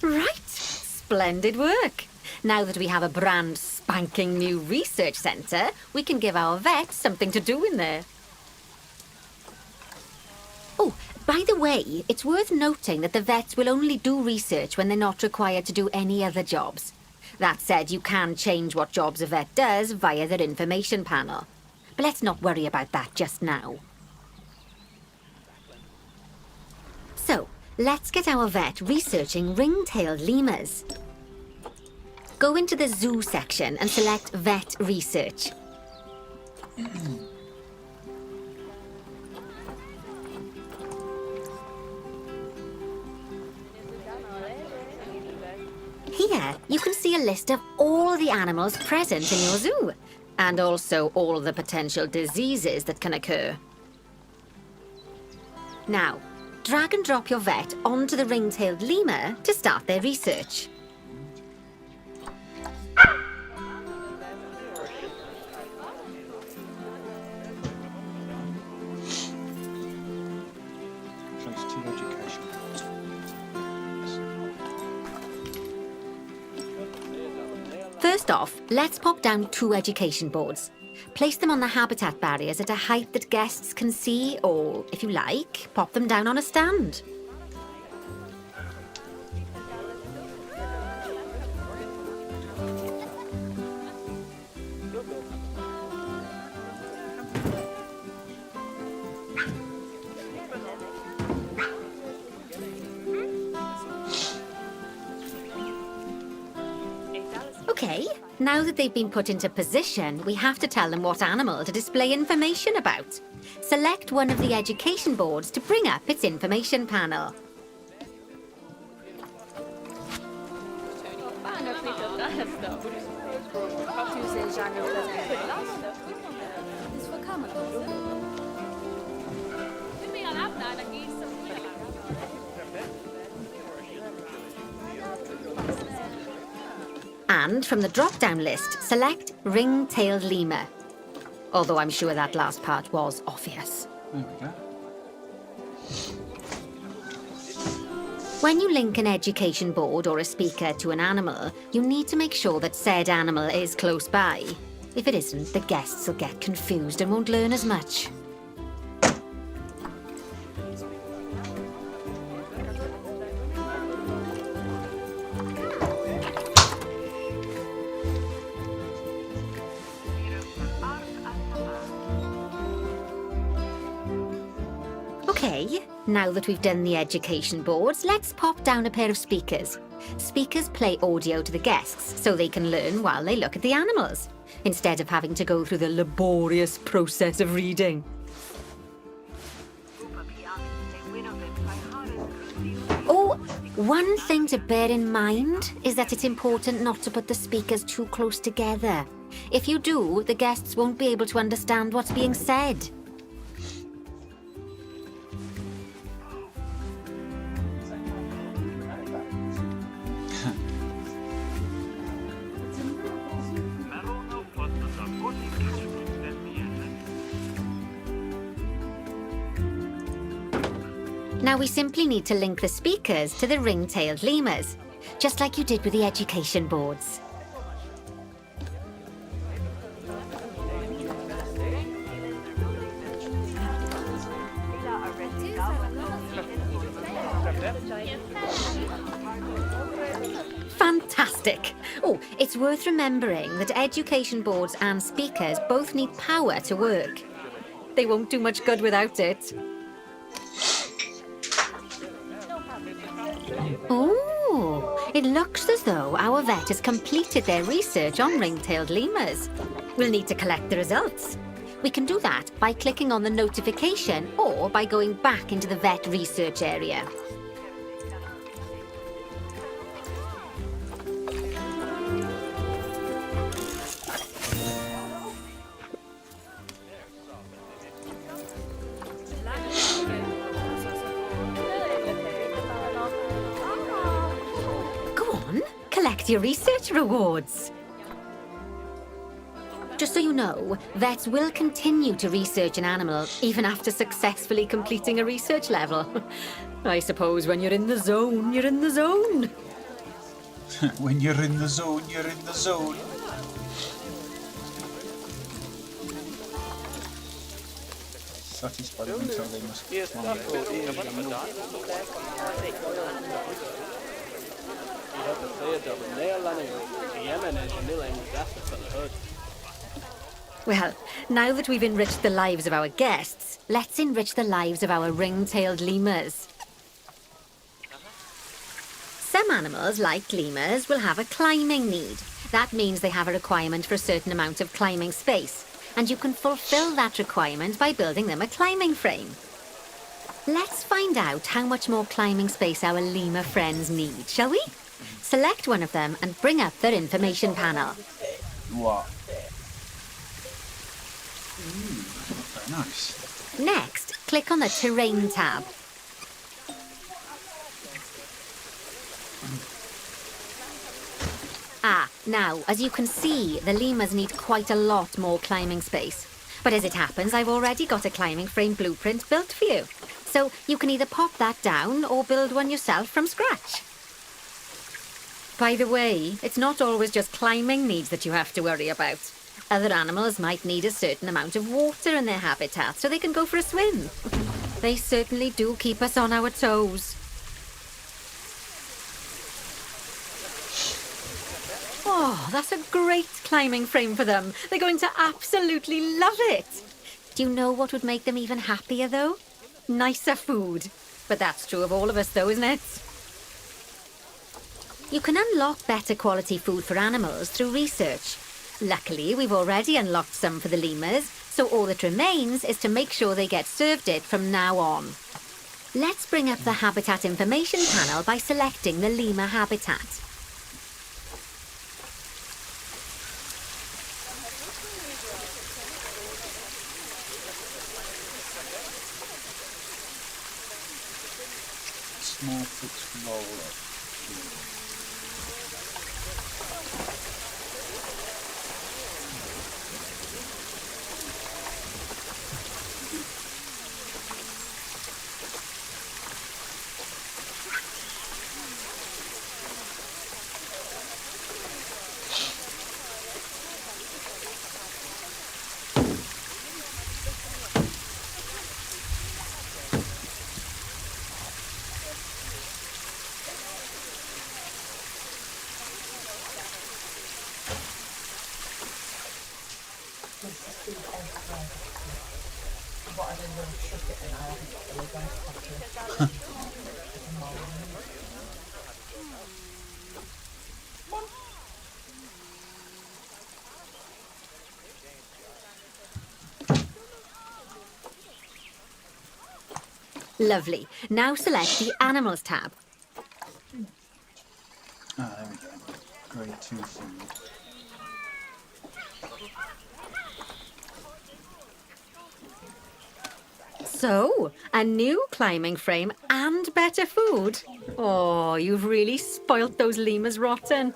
S1: Right, splendid work. Now that we have a brand spanking new research centre, we can give our vets something to do in there. Oh, by the way, it's worth noting that the vets will only do research when they're not required to do any other jobs. That said, you can change what jobs a vet does via their information panel. But let's not worry about that just now. So, let's get our vet researching ring-tailed lemurs. Go into the zoo section and select Vet Research. Here, you can see a list of all the animals present in your zoo, and also all the potential diseases that can occur. Now, drag and drop your vet onto the ring-tailed lemur to start their research.
S3: Place 2 education boards.
S1: First off, let's pop down 2 education boards. Place them on the habitat barriers at a height that guests can see, or, if you like, pop them down on a stand. Okay, now that they've been put into position, we have to tell them what animal to display information about. Select one of the education boards to bring up its information panel. And from the drop-down list, select ring-tailed lemur. Although I'm sure that last part was obvious.
S3: There we go.
S1: When you link an education board or a speaker to an animal, you need to make sure that said animal is close by. If it isn't, the guests will get confused and won't learn as much. Okay, now that we've done the education boards, let's pop down a pair of speakers. Speakers play audio to the guests so they can learn while they look at the animals, instead of having to go through the laborious process of reading. Oh, one thing to bear in mind is that it's important not to put the speakers too close together. If you do, the guests won't be able to understand what's being said. Now we simply need to link the speakers to the ring-tailed lemurs, just like you did with the education boards. Fantastic! Oh, it's worth remembering that education boards and speakers both need power to work. They won't do much good without it. Oh, it looks as though our vet has completed their research on ring-tailed lemurs. We'll need to collect the results. We can do that by clicking on the notification or by going back into the vet research area. Collect your research rewards. Just so you know, vets will continue to research an animal even after successfully completing a research level. I suppose when you're in the zone, you're in the zone.
S3: When you're in the zone, you're in the zone. Satisfied until they must
S1: Well, now that we've enriched the lives of our guests, let's enrich the lives of our ring-tailed lemurs. Some animals, like lemurs, will have a climbing need. That means they have a requirement for a certain amount of climbing space, and you can fulfill that requirement by building them a climbing frame. Let's find out how much more climbing space our lemur friends need, shall we? Select one of them and bring up their information panel.
S3: What? Very nice.
S1: Next, click on the Terrain tab. Now, as you can see, the lemurs need quite a lot more climbing space. But as it happens, I've already got a climbing frame blueprint built for you. So you can either pop that down or build one yourself from scratch. By the way, it's not always just climbing needs that you have to worry about. Other animals might need a certain amount of water in their habitat so they can go for a swim. They certainly do keep us on our toes. Oh, that's a great climbing frame for them. They're going to absolutely love it. Do you know what would make them even happier, though? Nicer food. But that's true of all of us, though, isn't it? You can unlock better quality food for animals through research. Luckily, we've already unlocked some for the lemurs, so all that remains is to make sure they get served it from now on. Let's bring up the habitat information panel by selecting the lemur habitat.
S3: more fixed roll up.
S1: Lovely. Now select the Animals tab.
S3: Ah, there we go. Grade 2 food.
S1: So, a new climbing frame and better food. Oh, you've really spoilt those lemurs rotten.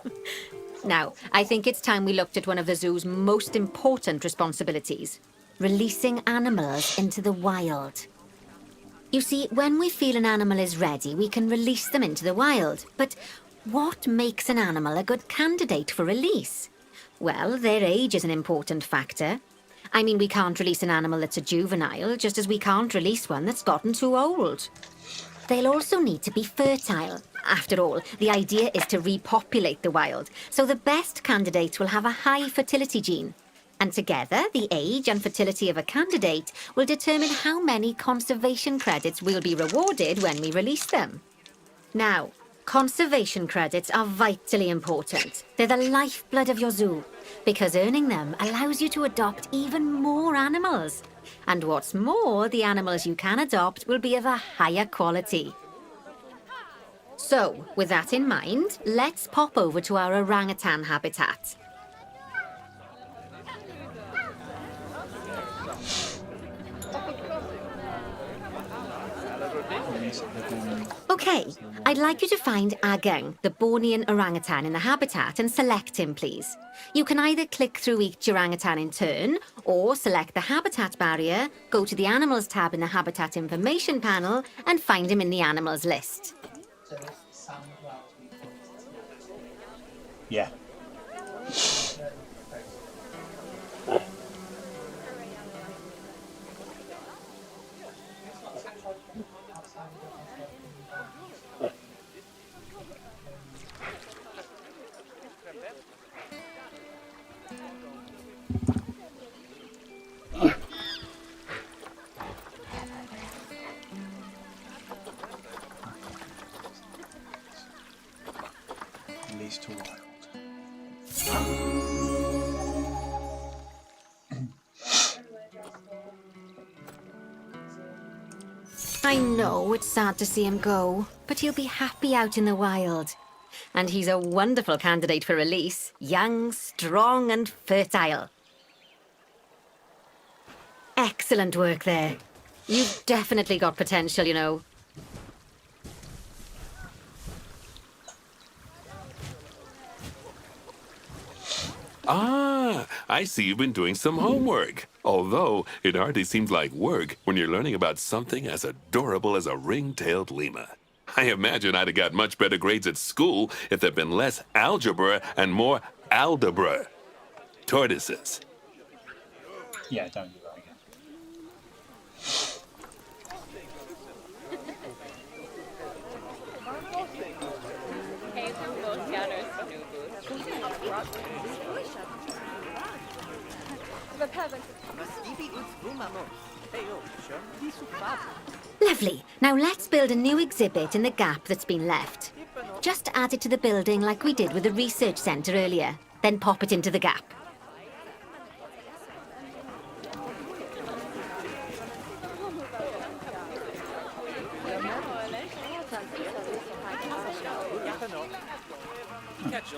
S1: Now, I think it's time we looked at one of the zoo's most important responsibilities, releasing animals into the wild. You see, when we feel an animal is ready, we can release them into the wild. But what makes an animal a good candidate for release? Well, their age is an important factor. I mean, we can't release an animal that's a juvenile, just as we can't release one that's gotten too old. They'll also need to be fertile. After all, the idea is to repopulate the wild, so the best candidates will have a high fertility gene. And together, the age and fertility of a candidate will determine how many conservation credits we'll be rewarded when we release them. Now, conservation credits are vitally important. They're the lifeblood of your zoo, because earning them allows you to adopt even more animals. And what's more, the animals you can adopt will be of a higher quality. So, with that in mind, let's pop over to our orangutan habitat. Okay, I'd like you to find Ageng, the Bornean orangutan in the habitat, and select him, please. You can either click through each orangutan in turn, or select the habitat barrier, go to the Animals tab in the Habitat Information panel, and find him in the Animals list.
S3: Yeah. Release to wild.
S1: I know it's sad to see him go, but he'll be happy out in the wild. And he's a wonderful candidate for release, young, strong and fertile. Excellent work there. You've definitely got potential, you know.
S2: Ah, I see you've been doing some homework. Although, it hardly seems like work when you're learning about something as adorable as a ring-tailed lemur. I imagine I'd have got much better grades at school if there'd been less algebra and more aldebra. Tortoises.
S3: Yeah, don't do that again.
S1: Lovely. Now let's build a new exhibit in the gap that's been left. Just add it to the building like we did with the research centre earlier, then pop it into the gap.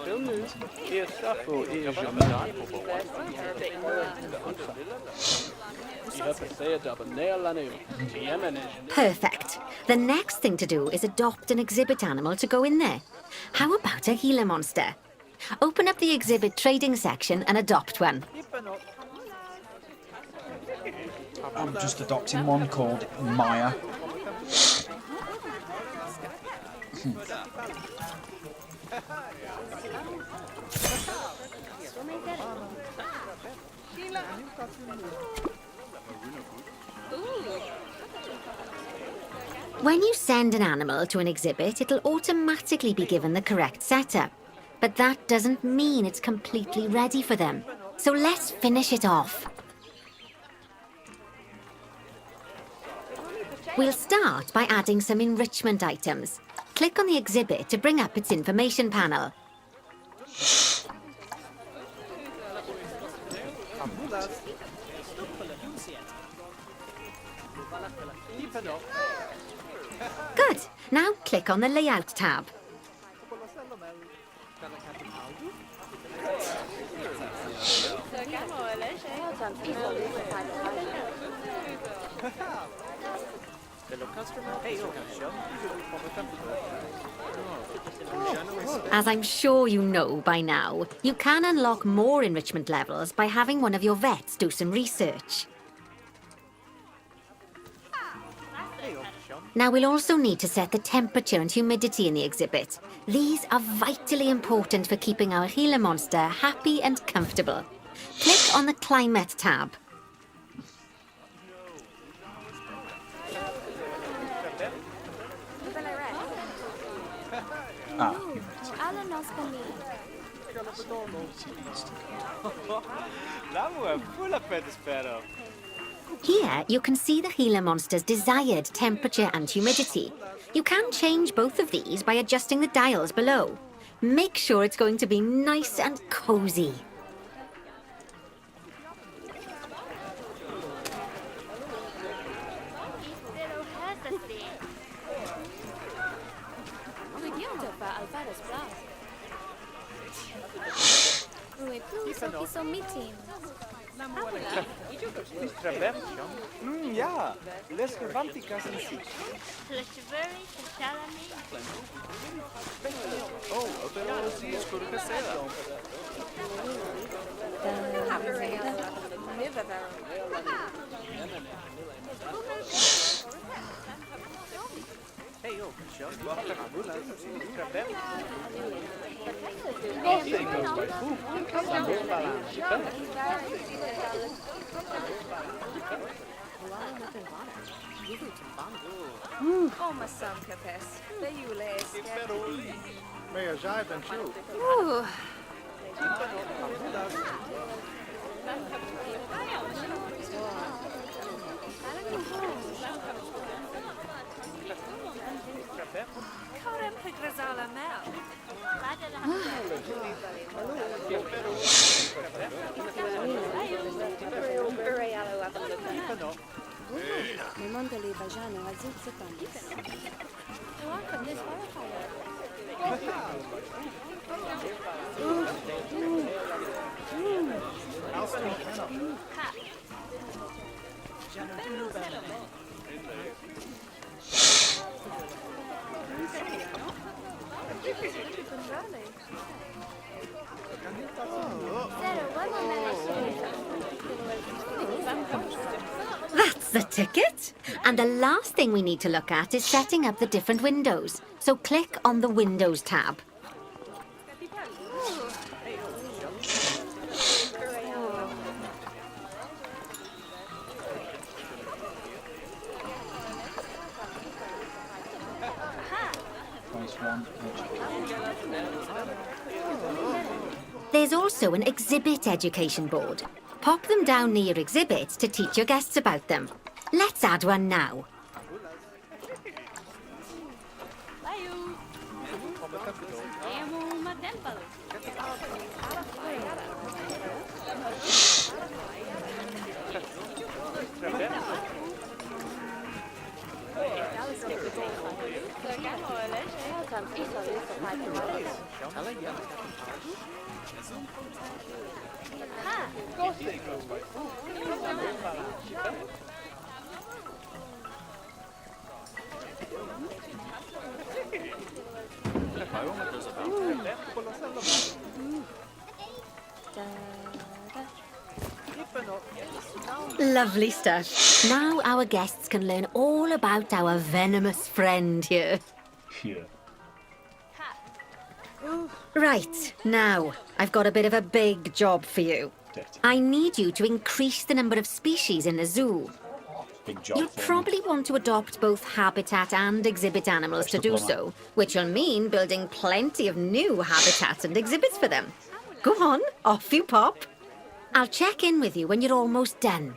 S5: Stil nu. Eerst afvoer, eerst je middag. Je hebt gezegd dat we Nederland Yemen is.
S1: Perfect. The next thing to do is adopt an exhibit animal to go in there. How about a Gila monster? Open up the exhibit trading section and adopt one.
S3: I'm just adopting one called Maya.
S1: When you send an animal to an exhibit, it'll automatically be given the correct setup. But that doesn't mean it's completely ready for them. So let's finish it off. We'll start by adding some enrichment items. Click on the exhibit to bring up its information panel. Good. Now click on the Layout tab. As I'm sure you know by now, you can unlock more enrichment levels by having one of your vets do some research. Now we'll also need to set the temperature and humidity in the exhibit. These are vitally important for keeping our Gila monster happy and comfortable. Click on the Climate tab. Here, you can see the Gila monster's desired temperature and humidity. You can change both of these by adjusting the dials below. Make sure it's going to be nice and cozy.
S5: Ja, les romanticas in zich. Oh, pero sí, es por que sea. Hey, yo, Sean, wacht
S6: Oh, my son, Capes. There you lay.
S5: May I jive and shoot?
S6: Corem Pigrazala Mel.
S7: Memondeli Bajano Azitzipanis.
S1: That's the ticket! And the last thing we need to look at is setting up the different windows. So click on the Windows tab. There's also an exhibit education board. Pop them down near your exhibits to teach your guests about them. Let's add one now. Lovely stuff. Now our guests can learn all about our venomous friend here.
S8: Yeah.
S1: Right, now, I've got a bit of a big job for you.
S8: Dirty.
S1: I need you to increase the number of species in the zoo.
S8: Big job
S1: You'll
S8: for me.
S1: probably want to adopt both habitat and exhibit animals to do so, which will mean building plenty of new habitats and exhibits for them. Go on, off you pop. I'll check in with you when you're almost done.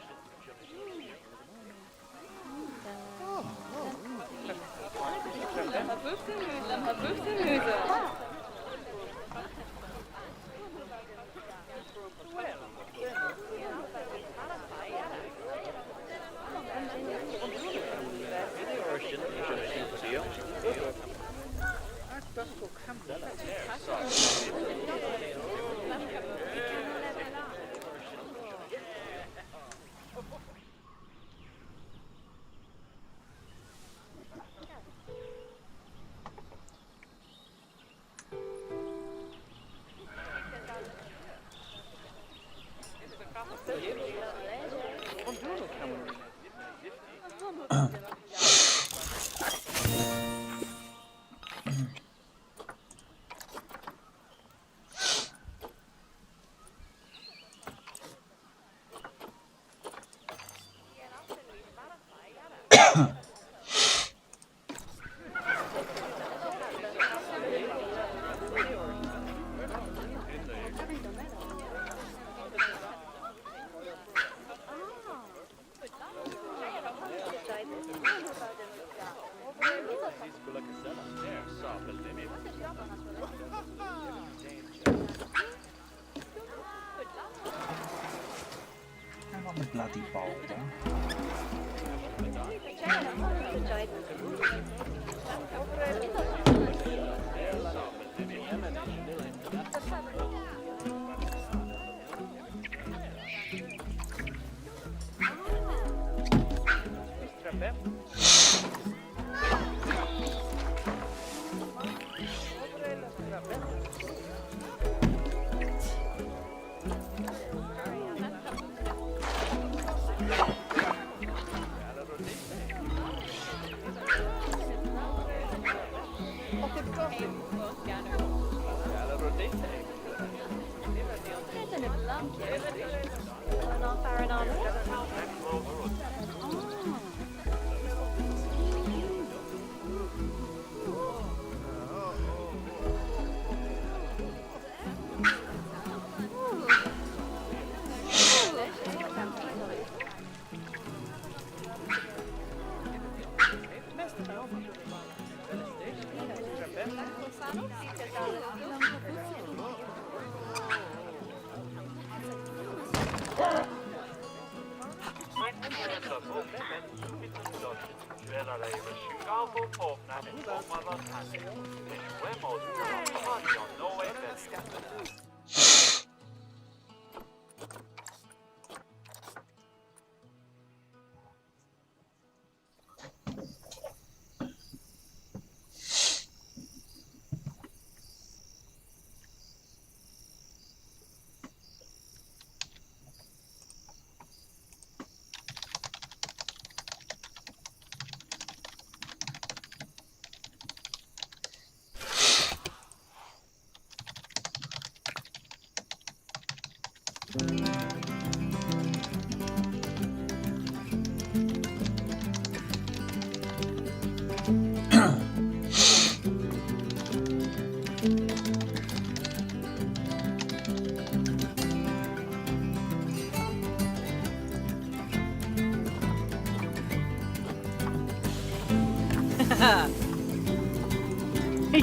S3: I'm on the bloody boulder.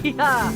S1: Yeah.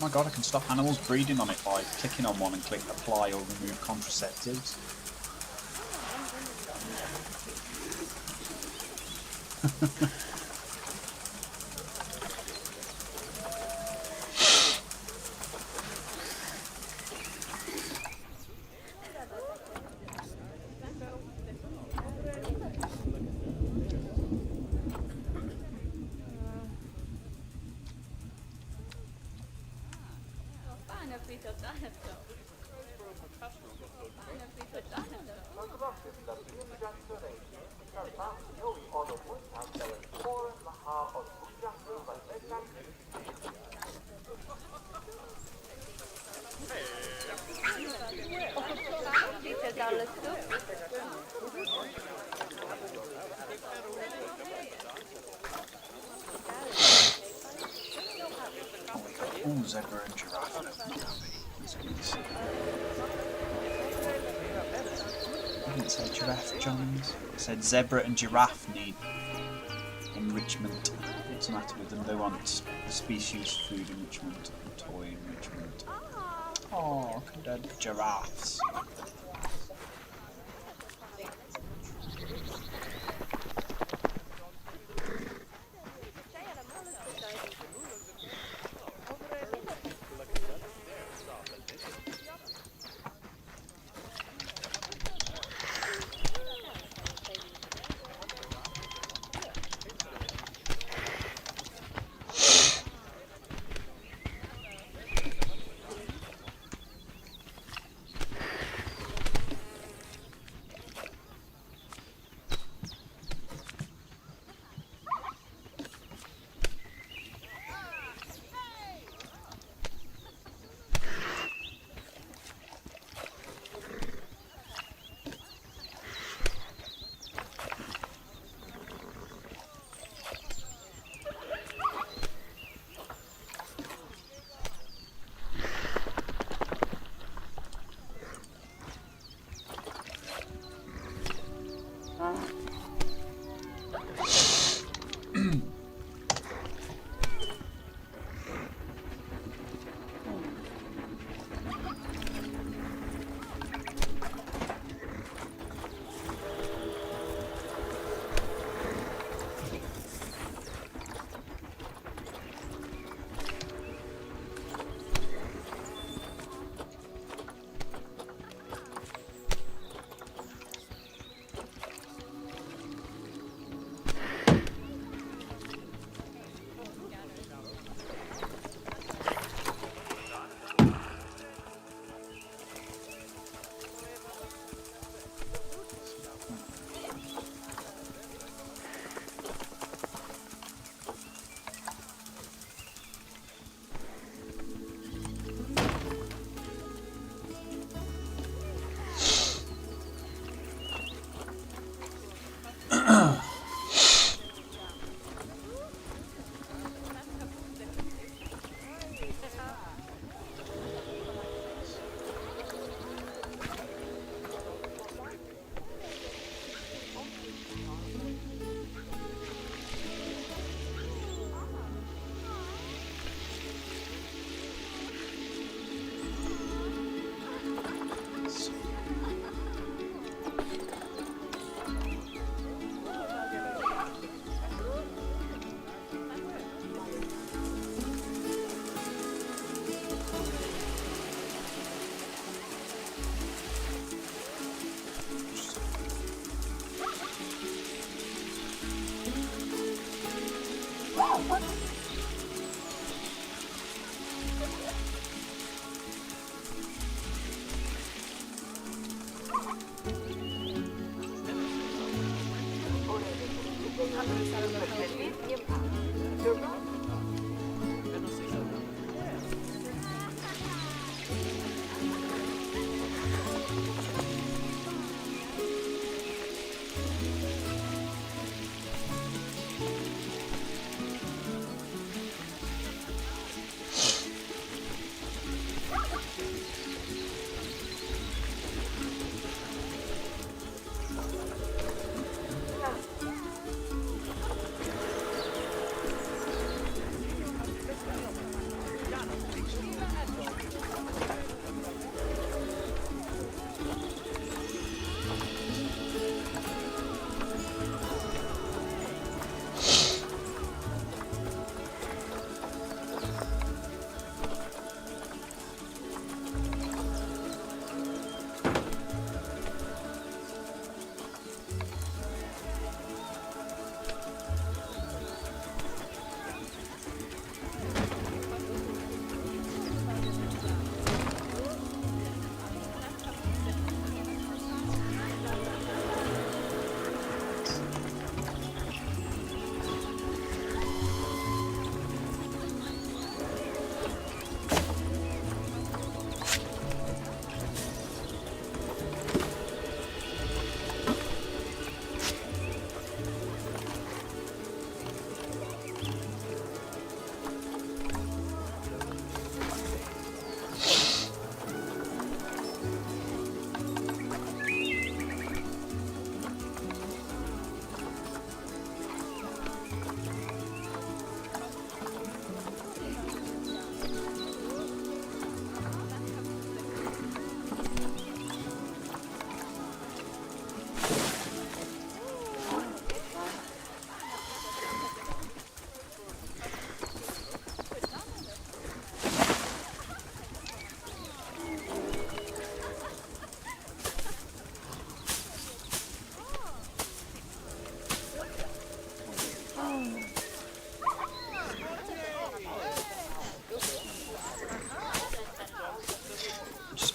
S3: Oh my god, I can stop animals breeding on it by clicking on one and click apply or remove contraceptives. Ooh, zebra and giraffe. That's good. I didn't say giraffe, Jones. I said zebra and giraffe need enrichment. What's the matter with them? They want the species food enrichment and toy enrichment. Oh, condemned giraffes.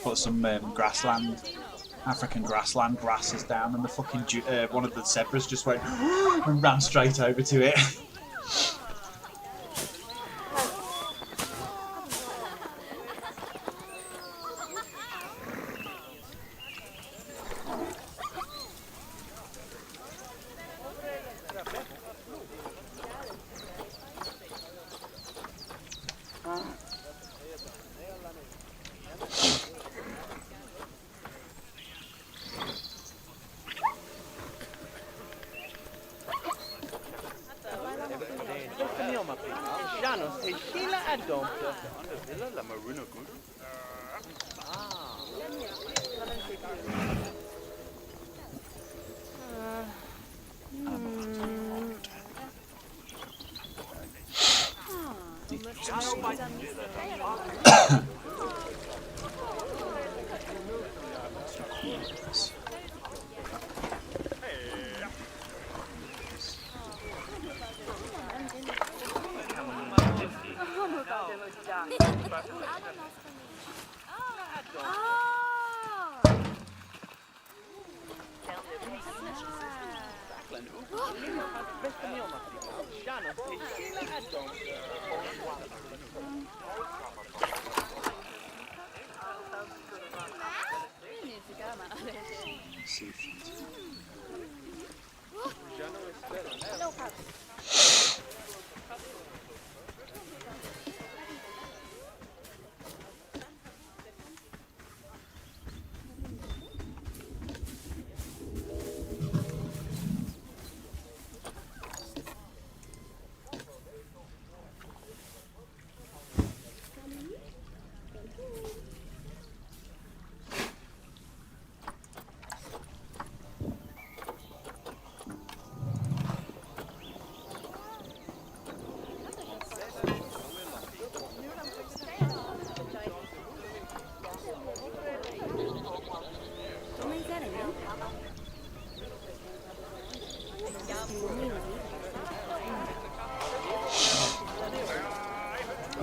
S3: Put some grassland, African grassland grasses down, and the fucking one of the zebras just went and ran straight over to it.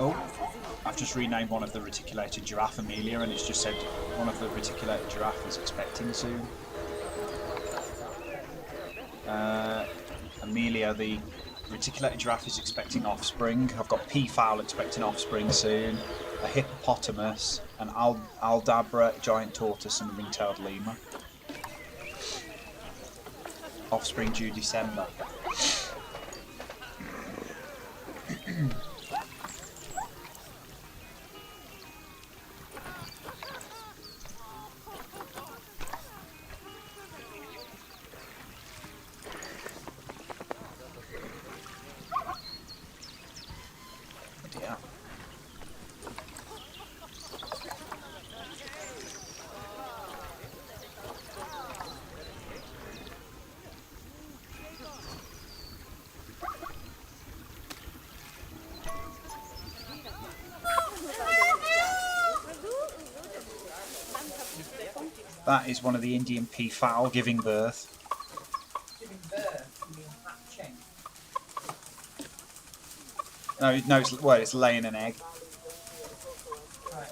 S3: Oh, I've just renamed one of the reticulated giraffe Amelia, and it's just said one of the reticulated giraffe is expecting soon. Amelia, the reticulated giraffe, is expecting offspring. I've got peafowl expecting offspring soon, a hippopotamus, an aldabra giant tortoise, and a ring-tailed lemur. Offspring due December. Yeah. That is one of the Indian peafowl giving birth.
S8: Giving birth, you mean hatching?
S3: No, it's laying an egg.
S8: Right.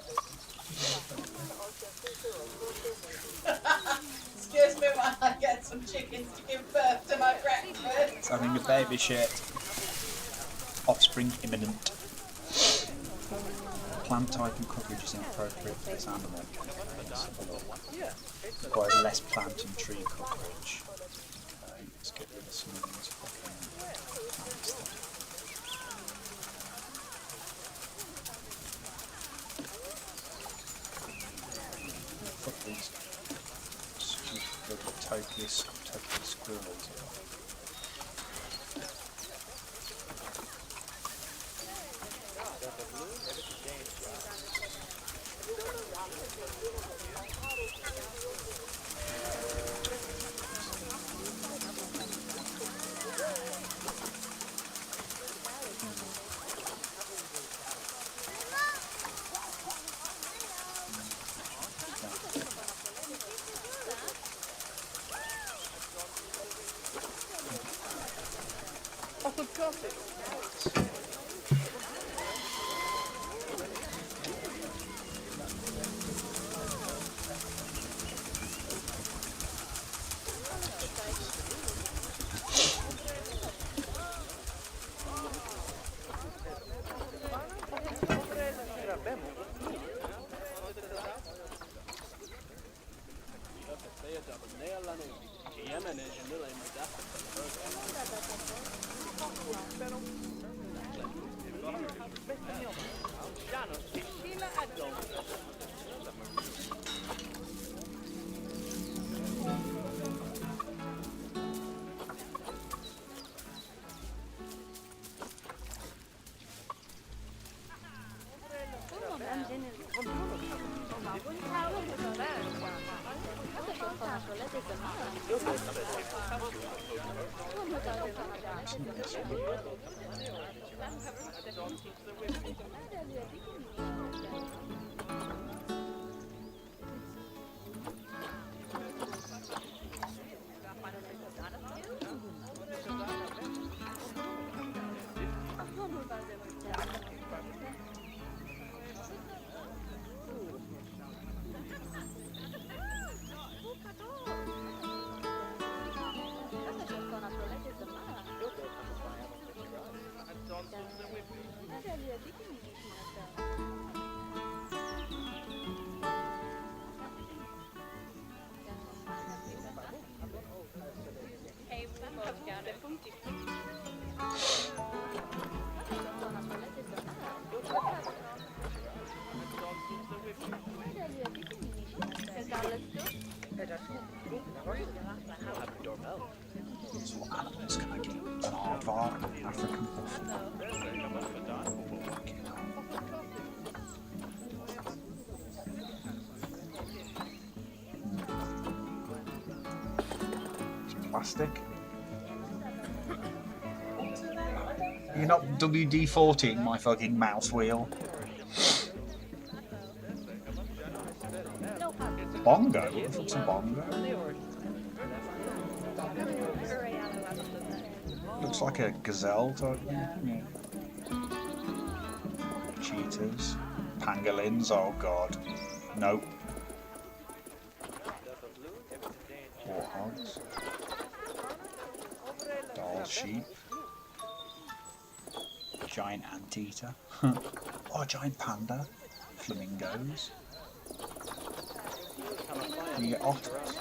S8: Excuse me while I get some chickens to give birth to my breakfast.
S3: It's having a baby shit. Offspring imminent. Plant type and coverage is inappropriate for this animal. Let's have a look. Requires less plant and tree coverage. Okay, let's get rid of some of these fucking plants then. Fuck these stupid Tokyo squirrels. What animals can I get? An aardvark, an African buffalo. Fucking hell. It's plastic. You're not WD-40 my fucking mouse wheel. Bongo? What the fuck's a bongo? Looks like a gazelle type thing. Yeah. Cheetahs. Pangolins, oh god. Nope. Warthogs. Doll sheep. Giant anteater. Oh, giant panda. Flamingos. Can you get otters?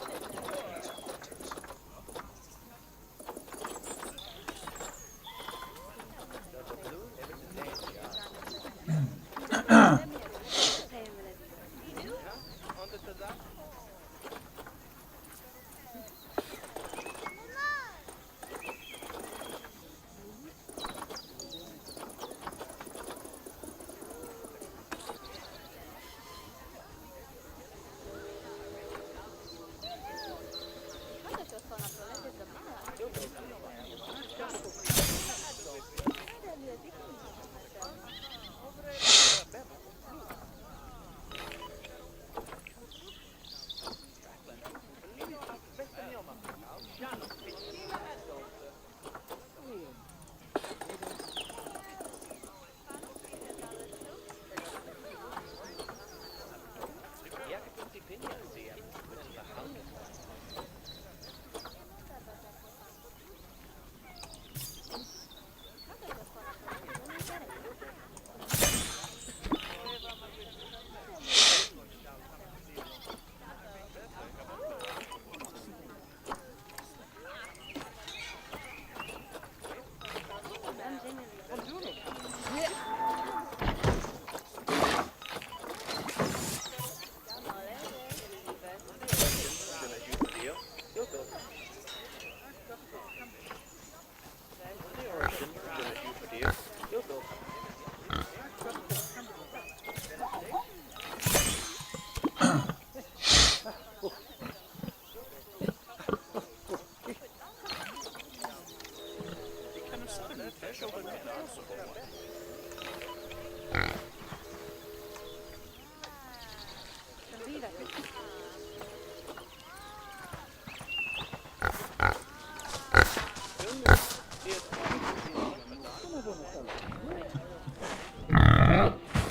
S3: These otters.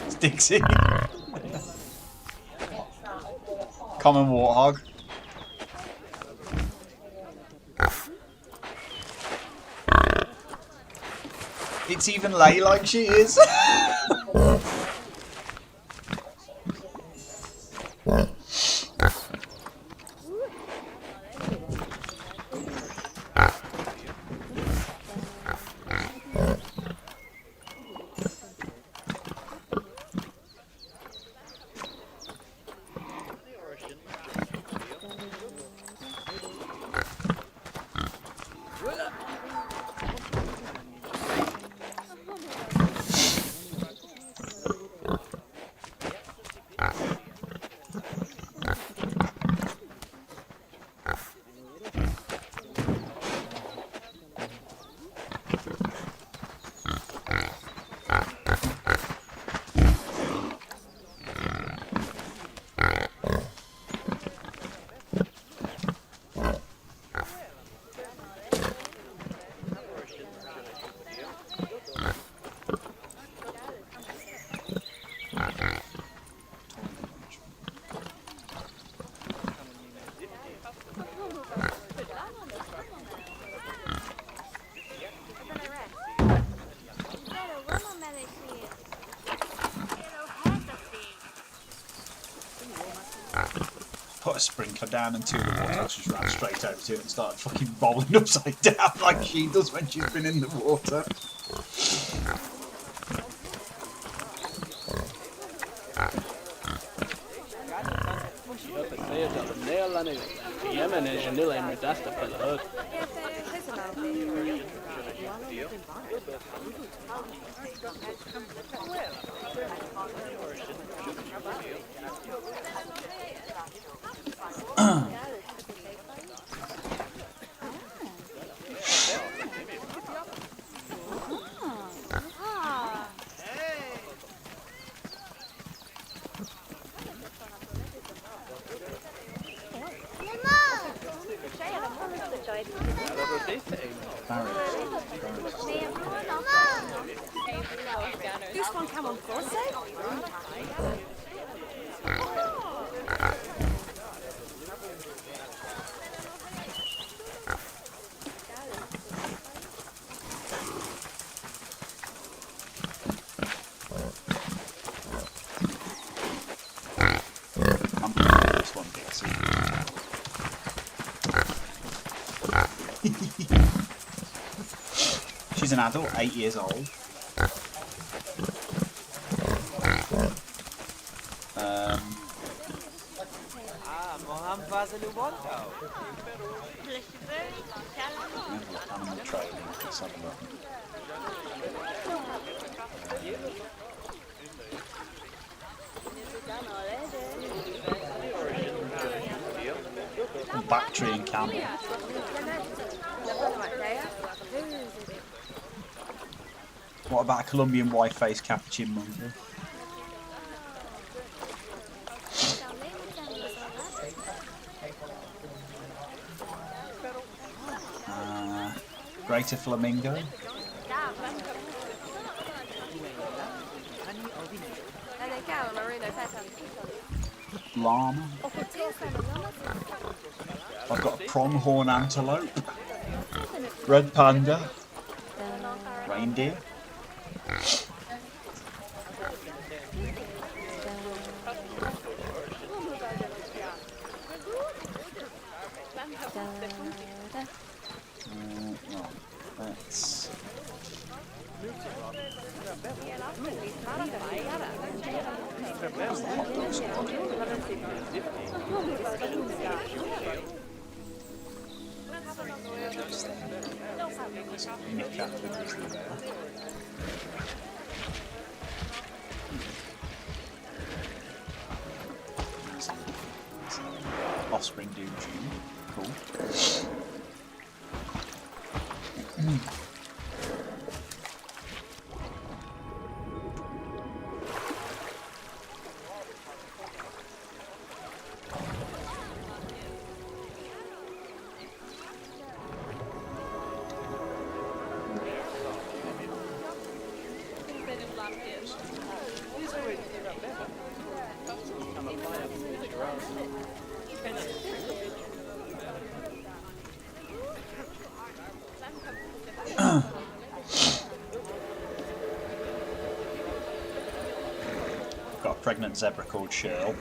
S3: It's Dixie. Common warthog. It's even lay like she is. Put a sprinkler down and two of the warthogs just ran straight over to it and started fucking rolling upside down like she does when she's been in the water.
S7: Just one come on first, eh?
S3: I'm gonna do this one, Dixie. She's an adult, 8 years old. Animal training, let's have a look. Battery and camel. What about a Colombian white-faced capuchin monkey? Greater flamingo. Llama. I've got a pronghorn antelope. Red panda. Reindeer. Let's... Nick Atwood was there. Offspring Doom June. Cool. Got a pregnant zebra called Shirl.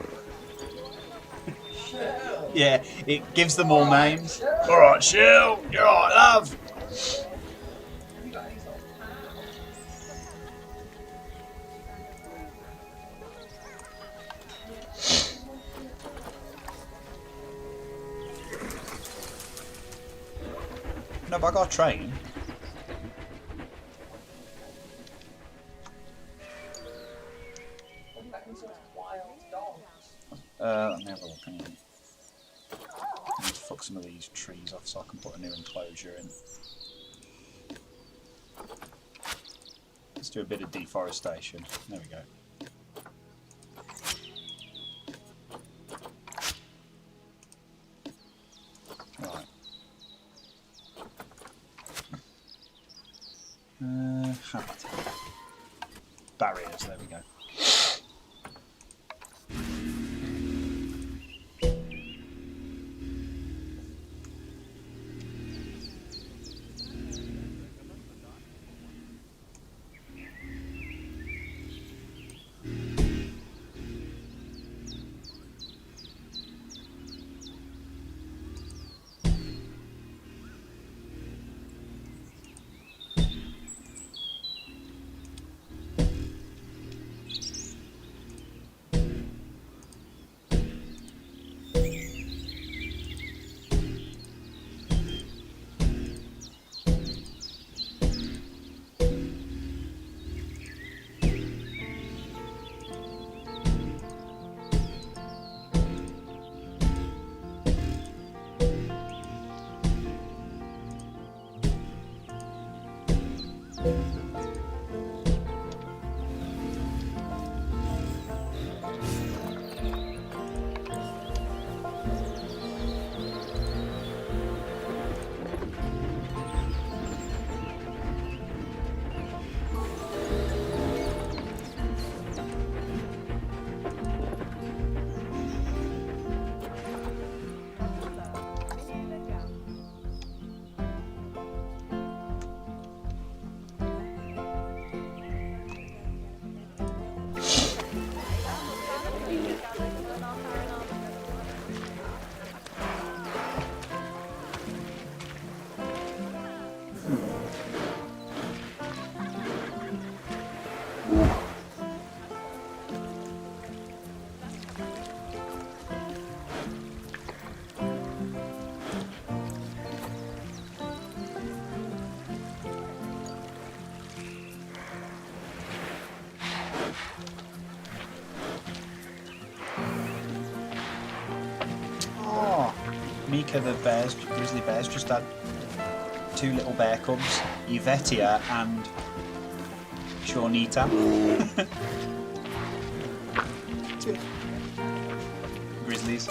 S3: Yeah, it gives them all names. Alright, Shirl, you're alright, love. No, but I got a train. Let me have a look. I need to fuck some of these trees off so I can put a new enclosure in. Let's do a bit of deforestation. There we go. Right. Habitat. Barriers, there we go. Oh, Mika the grizzly bears just had 2 little bear cubs, Yvetia and Shawnita. Grizzlies.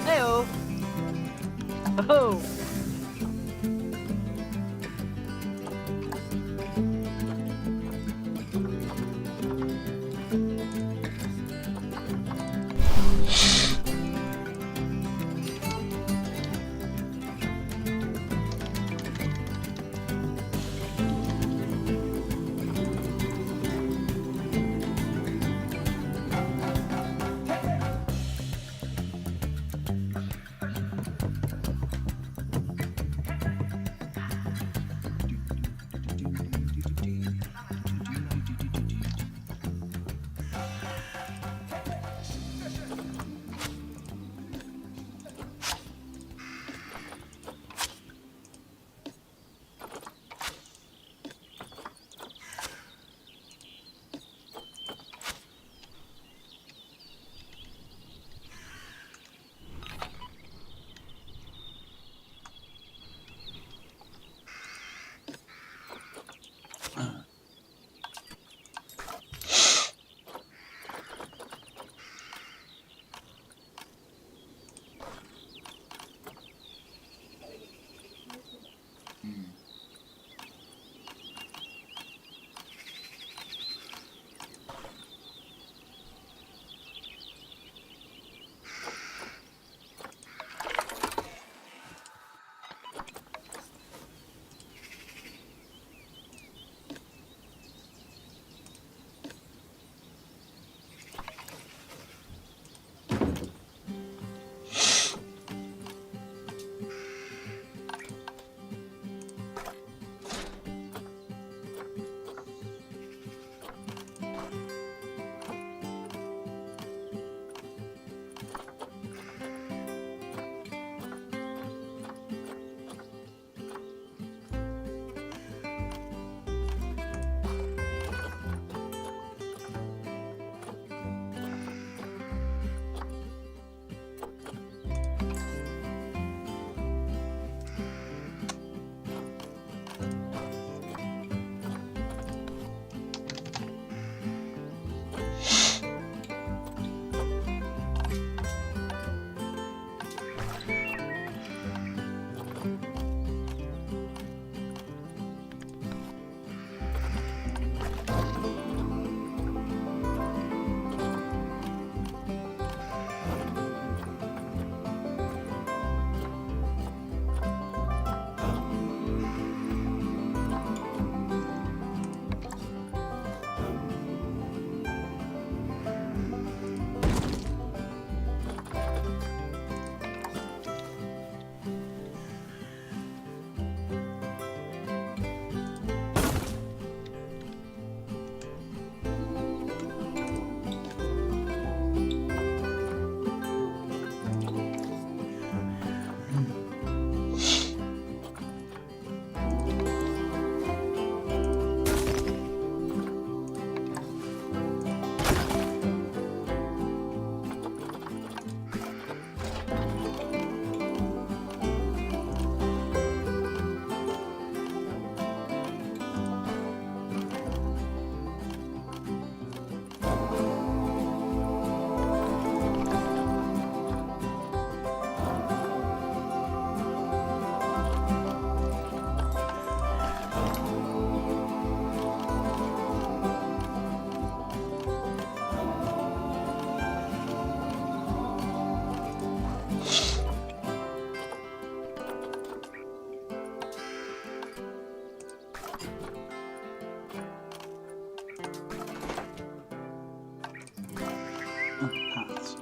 S5: Heyo. Oh.
S3: paths.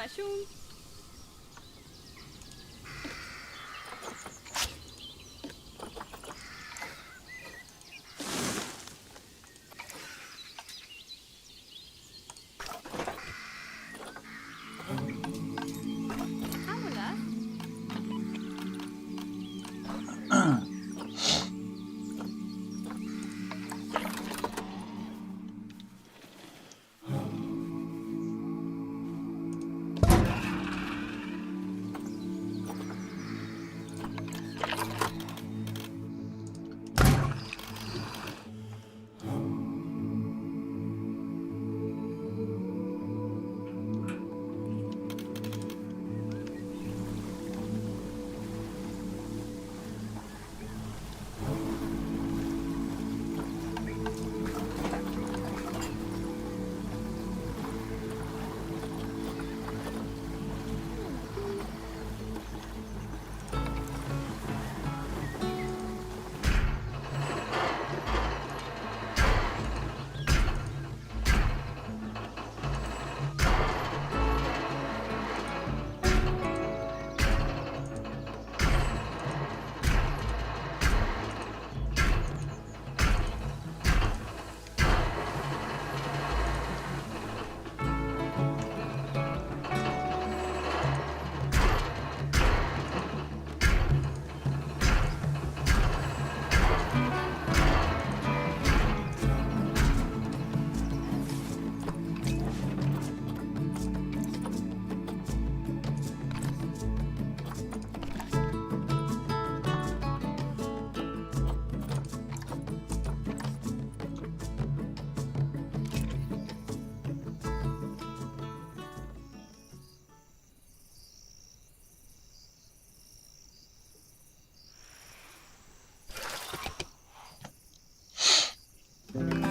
S7: mal schon.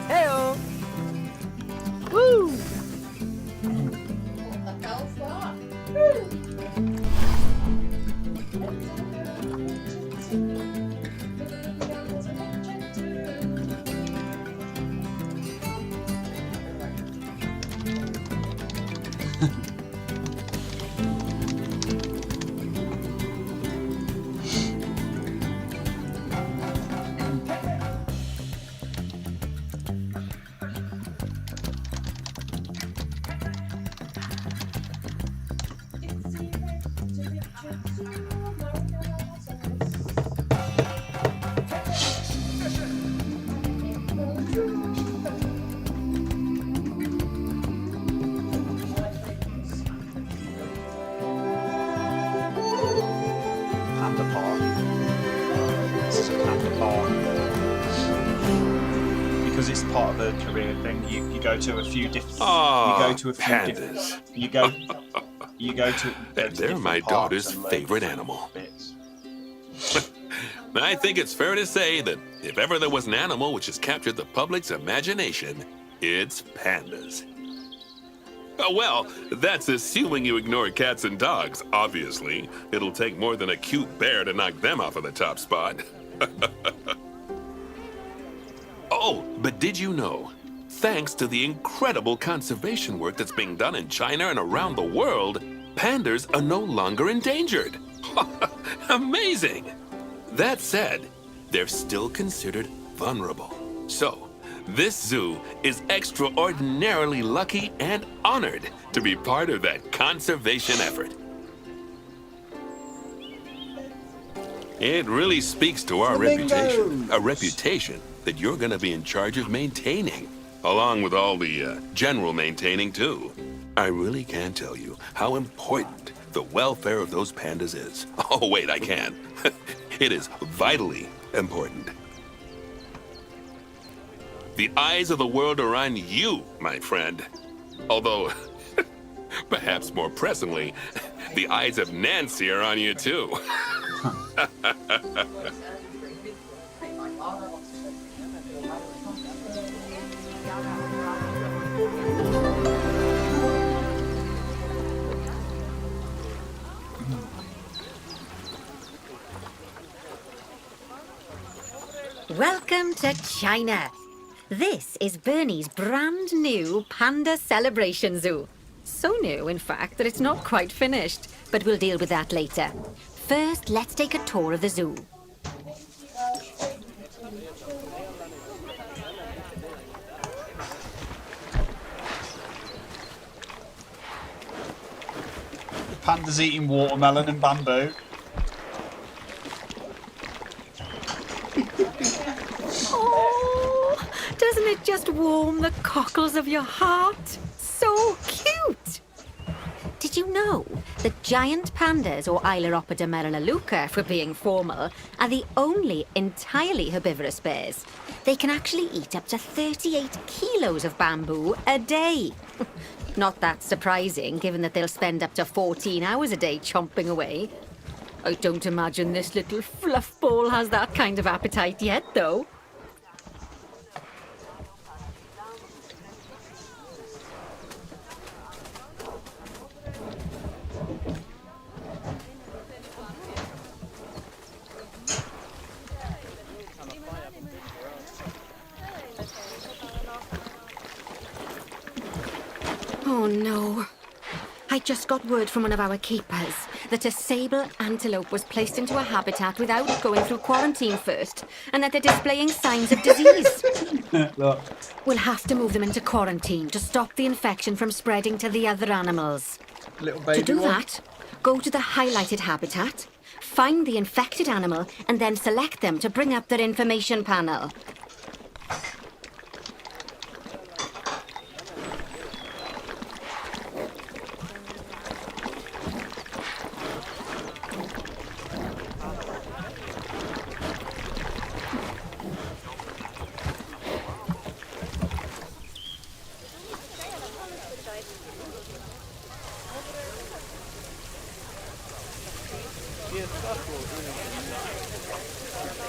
S5: Heyo! Woo!
S8: What the hell's that?
S3: Panda Park. This is a Panda Park. Because it's part of the career thing, you go to a few different.
S2: Ah,
S3: You go to a few different.
S2: pandas.
S3: You go to.
S2: They're
S3: different
S2: my
S3: parks
S2: daughter's
S3: and learn
S2: favorite
S3: different
S2: animal.
S3: bits.
S2: I think it's fair to say that if ever there was an animal which has captured the public's imagination, it's pandas. Oh, well, that's assuming you ignore cats and dogs, obviously. It'll take more than a cute bear to knock them off of the top spot. Oh, but did you know? Thanks to the incredible conservation work that's being done in China and around the world, pandas are no longer endangered. Amazing! That said, they're still considered vulnerable. So, this zoo is extraordinarily lucky and honored to be part of that conservation effort. It really speaks to our reputation, a reputation that you're going to be in charge of maintaining, along with all the general maintaining too. I really can't tell you how important the welfare of those pandas is. Oh, wait, I can. It is vitally important. The eyes of the world are on you, my friend. Although, perhaps more pressingly, the eyes of Nancy are on you too.
S1: Welcome to China. This is Bernie's brand new Panda Celebration Zoo. So new, in fact, that it's not quite finished. But we'll deal with that later. First, let's take a tour of the zoo.
S3: Panda's eating watermelon and bamboo.
S1: Oh, doesn't it just warm the cockles of your heart? So cute! Did you know that giant pandas, or Ailuropoda melaleuca for being formal, are the only entirely herbivorous bears? They can actually eat up to 38 kilos of bamboo a day. Not that surprising, given that they'll spend up to 14 hours a day chomping away. I don't imagine this little fluff ball has that kind of appetite yet, though. Oh no. I just got word from one of our keepers that a sable antelope was placed into a habitat without going through quarantine first, and that they're displaying signs of disease.
S3: Look.
S1: We'll have to move them into quarantine to stop the infection from spreading to the other animals.
S3: Little baby
S1: To do
S3: one.
S1: that, go to the highlighted habitat, find the infected animal, and then select them to bring up their information panel.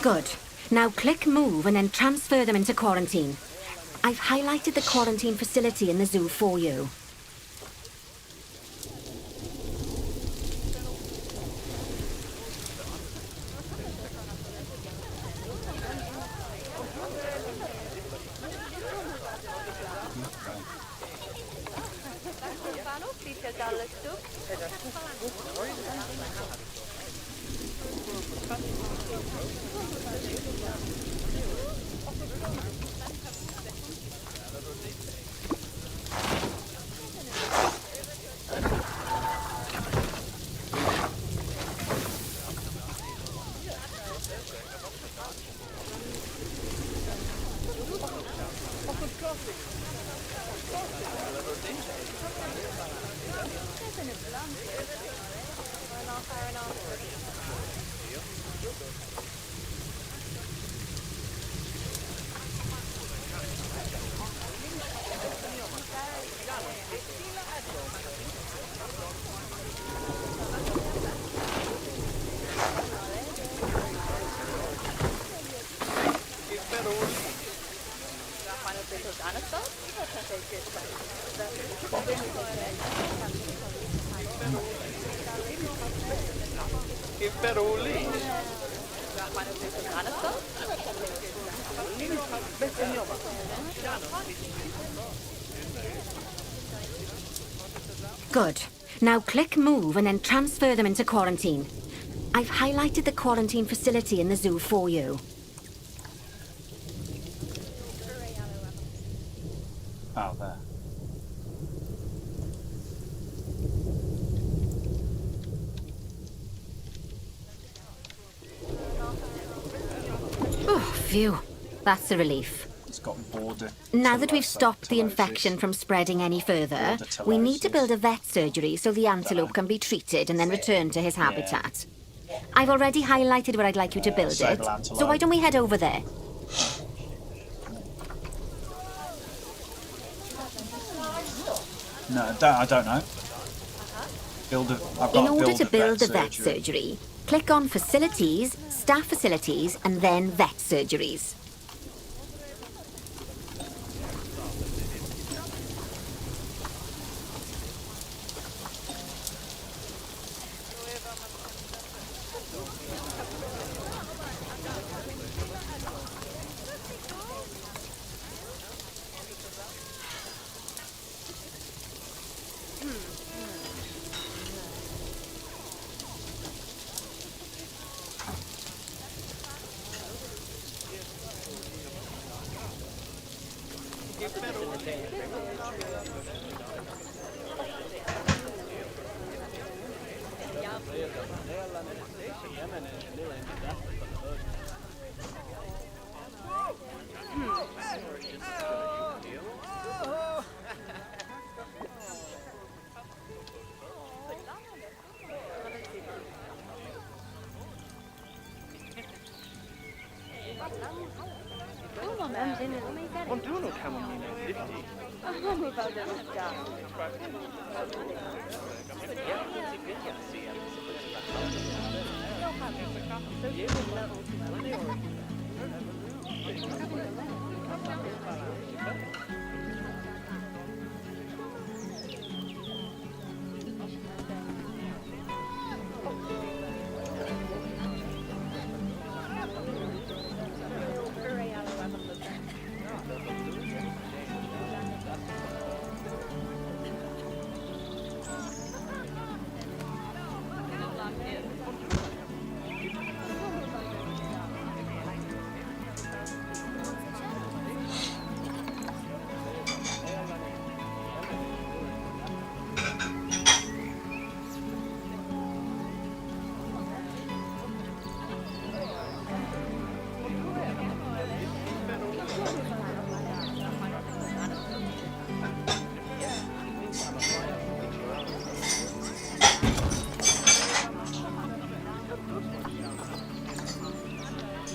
S1: Good. Now click move and then transfer them into quarantine. I've highlighted the quarantine facility in the zoo for you. Good. Now click move and then transfer them into quarantine. I've highlighted the quarantine facility in the zoo for you.
S3: Oh, there.
S1: Oh, phew. That's a relief.
S3: It's got border.
S1: Now that we've stopped the infection from spreading any further, we need to build a vet surgery so the antelope can be treated and then returned to his habitat. I've already highlighted where I'd like you to build it, so why don't we head over there?
S3: No, I don't know. I've got
S1: In order to
S3: a
S1: build a vet
S3: surgery.
S1: surgery, click on Facilities, Staff Facilities, and then Vet Surgeries.
S5: Ond dwi'n nhw cam o'n i'n lifti.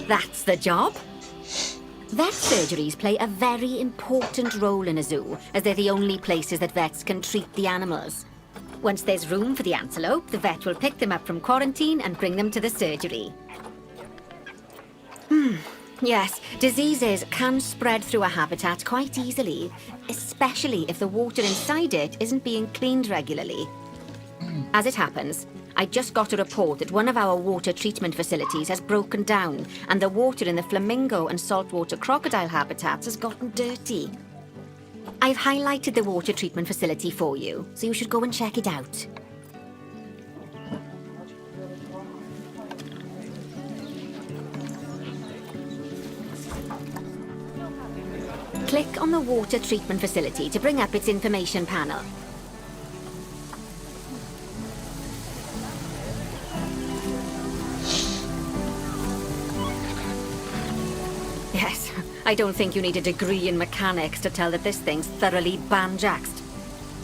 S1: That's the job. Vet surgeries play a very important role in a zoo, as they're the only places that vets can treat the animals. Once there's room for the antelope, the vet will pick them up from quarantine and bring them to the surgery. Yes, diseases can spread through a habitat quite easily, especially if the water inside it isn't being cleaned regularly. As it happens, I just got a report that one of our water treatment facilities has broken down and the water in the flamingo and saltwater crocodile habitats has gotten dirty. I've highlighted the water treatment facility for you, so you should go and check it out. Click on the water treatment facility to bring up its information panel. Yes, I don't think you need a degree in mechanics to tell that this thing's thoroughly banjaxed.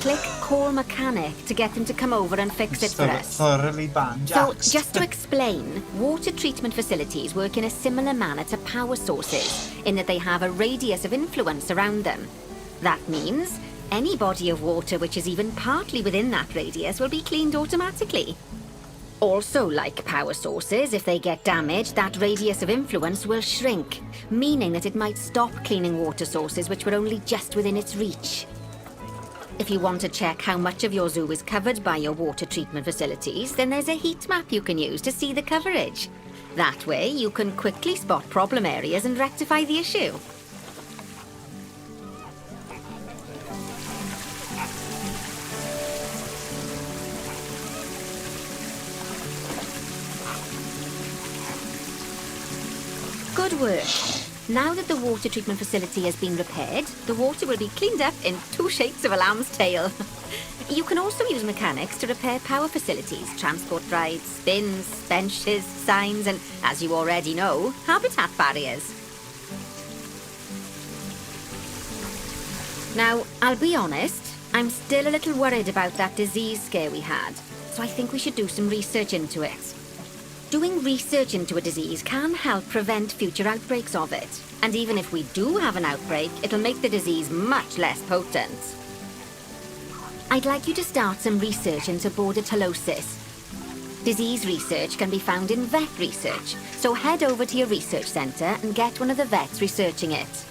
S1: Click Call Mechanic to get them to come over and fix it for us.
S3: Thoroughly
S1: So,
S3: banjaxed.
S1: just to explain, water treatment facilities work in a similar manner to power sources, in that they have a radius of influence around them. That means any body of water which is even partly within that radius will be cleaned automatically. Also, like power sources, if they get damaged, that radius of influence will shrink, meaning that it might stop cleaning water sources which were only just within its reach. If you want to check how much of your zoo is covered by your water treatment facilities, then there's a heat map you can use to see the coverage. That way, you can quickly spot problem areas and rectify the issue. Good work. Now that the water treatment facility has been repaired, the water will be cleaned up in 2 shapes of a lamb's tail. You can also use mechanics to repair power facilities, transport rides, bins, benches, signs, and, as you already know, habitat barriers. Now, I'll be honest, I'm still a little worried about that disease scare we had, so I think we should do some research into it. Doing research into a disease can help prevent future outbreaks of it. And even if we do have an outbreak, it'll make the disease much less potent. I'd like you to start some research into bordetellosis. Disease research can be found in vet research, so head over to your research centre and get one of the vets researching it.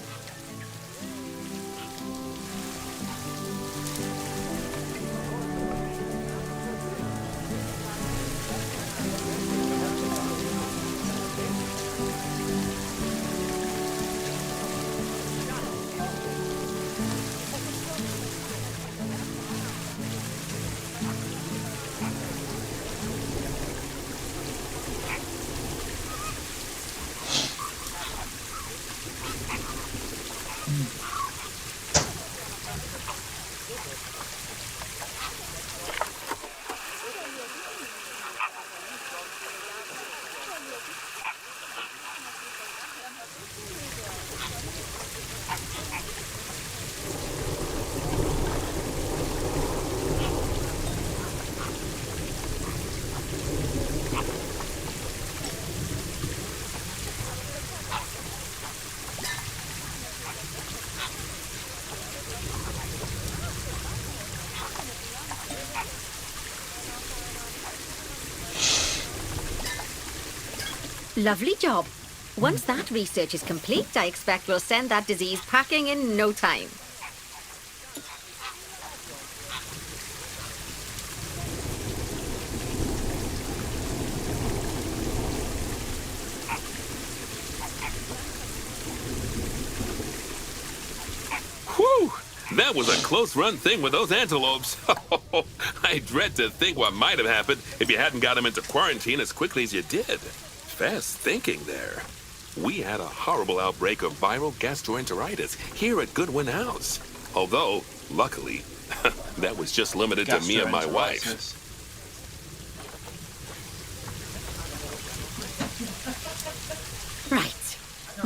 S1: Lovely job. Once that research is complete, I expect we'll send that disease packing in no time.
S2: Whew! That was a close-run thing with those antelopes. I dread to think what might have happened if you hadn't got them into quarantine as quickly as you did. Fast thinking there. We had a horrible outbreak of viral gastroenteritis here at Goodwin House. Although, luckily, that was just limited to me and my wife.
S3: Gastroenteritis.
S1: Right.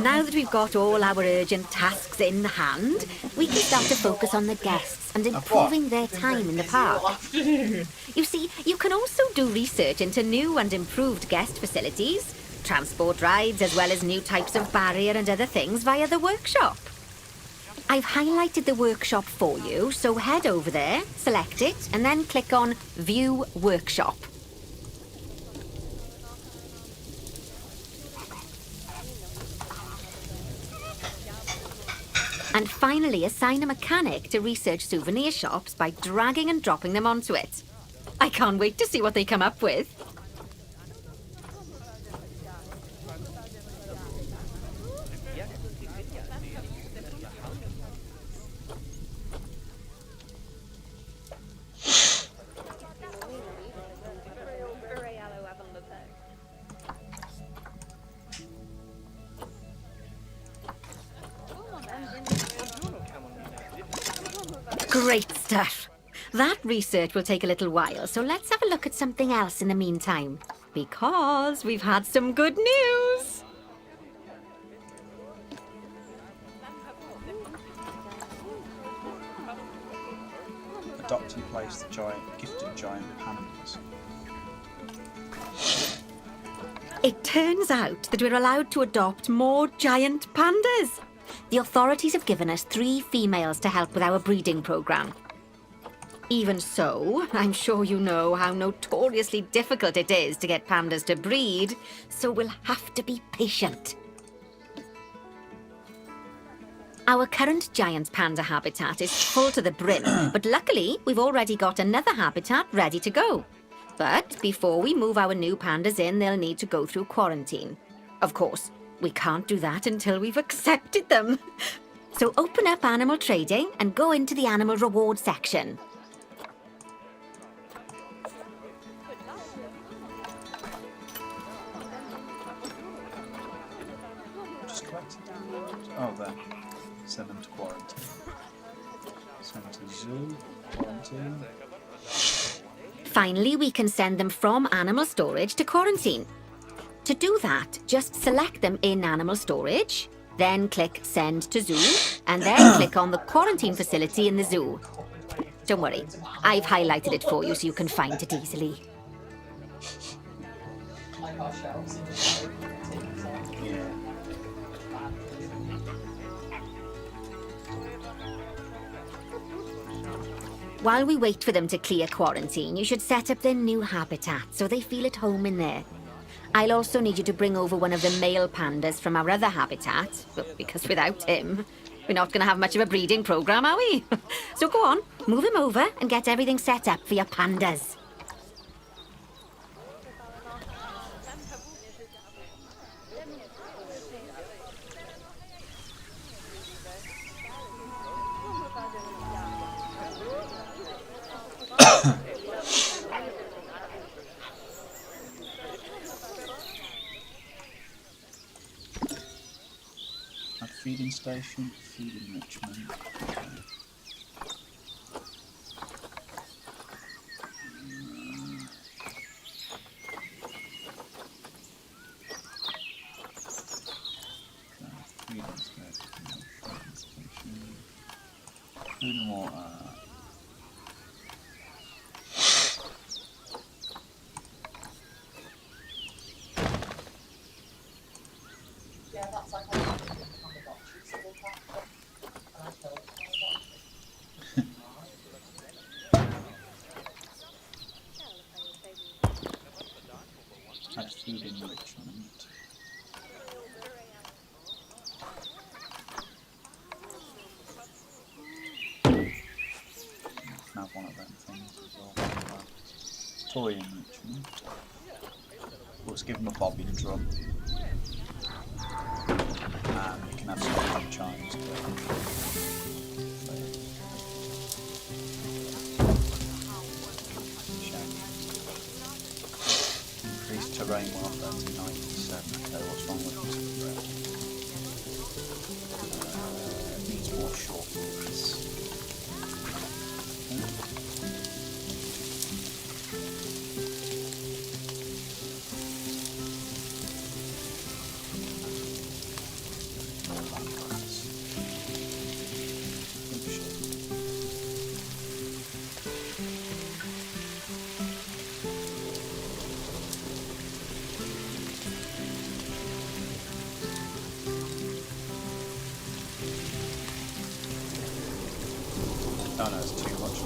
S1: Now that we've got all our urgent tasks in hand, we can start to focus on the guests and improving their time in the park. You see, you can also do research into new and improved guest facilities, transport rides, as well as new types of barrier and other things via the workshop. I've highlighted the workshop for you, so head over there, select it, and then click on View Workshop. And finally, assign a mechanic to research souvenir shops by dragging and dropping them onto it. I can't wait to see what they come up with. Great stuff. That research will take a little while, so let's have a look at something else in the meantime. Because we've had some good news.
S3: Adopt and place the gifted giant pandas.
S1: It turns out that we're allowed to adopt more giant pandas. The authorities have given us 3 females to help with our breeding program. Even so, I'm sure you know how notoriously difficult it is to get pandas to breed, so we'll have to be patient. Our current giant panda habitat is full to the brim, but luckily we've already got another habitat ready to go. But before we move our new pandas in, they'll need to go through quarantine. Of course, we can't do that until we've accepted them. So open up animal trading and go into the animal reward section.
S3: Just collect it. Oh, there. Send them to quarantine. Send to zoo. Quarantine.
S1: Finally, we can send them from animal storage to quarantine. To do that, just select them in animal storage, then click Send to Zoo, and then click on the quarantine facility in the zoo. Don't worry, I've highlighted it for you so you can find it easily.
S8: Like our shelves.
S3: Yeah.
S1: While we wait for them to clear quarantine, you should set up their new habitat so they feel at home in there. I'll also need you to bring over one of the male pandas from our other habitat, because without him, we're not going to have much of a breeding program, are we? So go on, move him over and get everything set up for your pandas.
S3: Add feeding station, feed enrichment. Okay. Feeding station. Food and water.
S8: Yeah, that's like a box. And I filled it.
S3: Add food enrichment. event things as well. Toy enrichment. Let's give him a bobbin drum. And we can have some wind chimes to increased terrain welfare to 97. Okay, what's wrong with this? It needs more short walkers. Oh no, it's too much.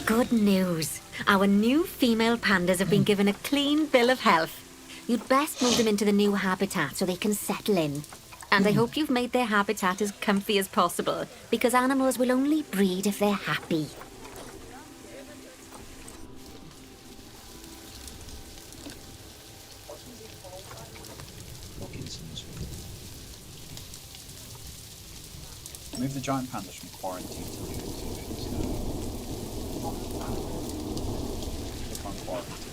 S1: Good news. Our new female pandas have been given a clean bill of health. You'd best move them into the new habitat so they can settle in. And I hope you've made their habitat as comfy as possible, because animals will only breed if they're happy.
S3: Move the giant pandas from quarantine to new institutions. Click on quarantine.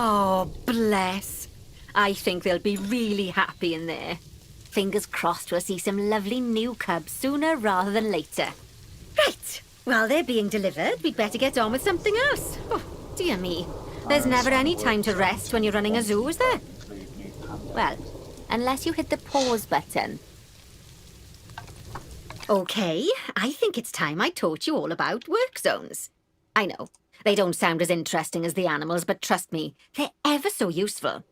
S1: Oh, bless. I think they'll be really happy in there. Fingers crossed we'll see some lovely new cubs sooner rather than later. Right. While they're being delivered, we'd better get on with something else. Oh, dear me. There's never any time to rest when you're running a zoo, is there?
S3: Include new panda.
S1: Well, unless you hit the pause button. Okay, I think it's time I taught you all about work zones. I know, they don't sound as interesting as the animals, but trust me, they're ever so useful.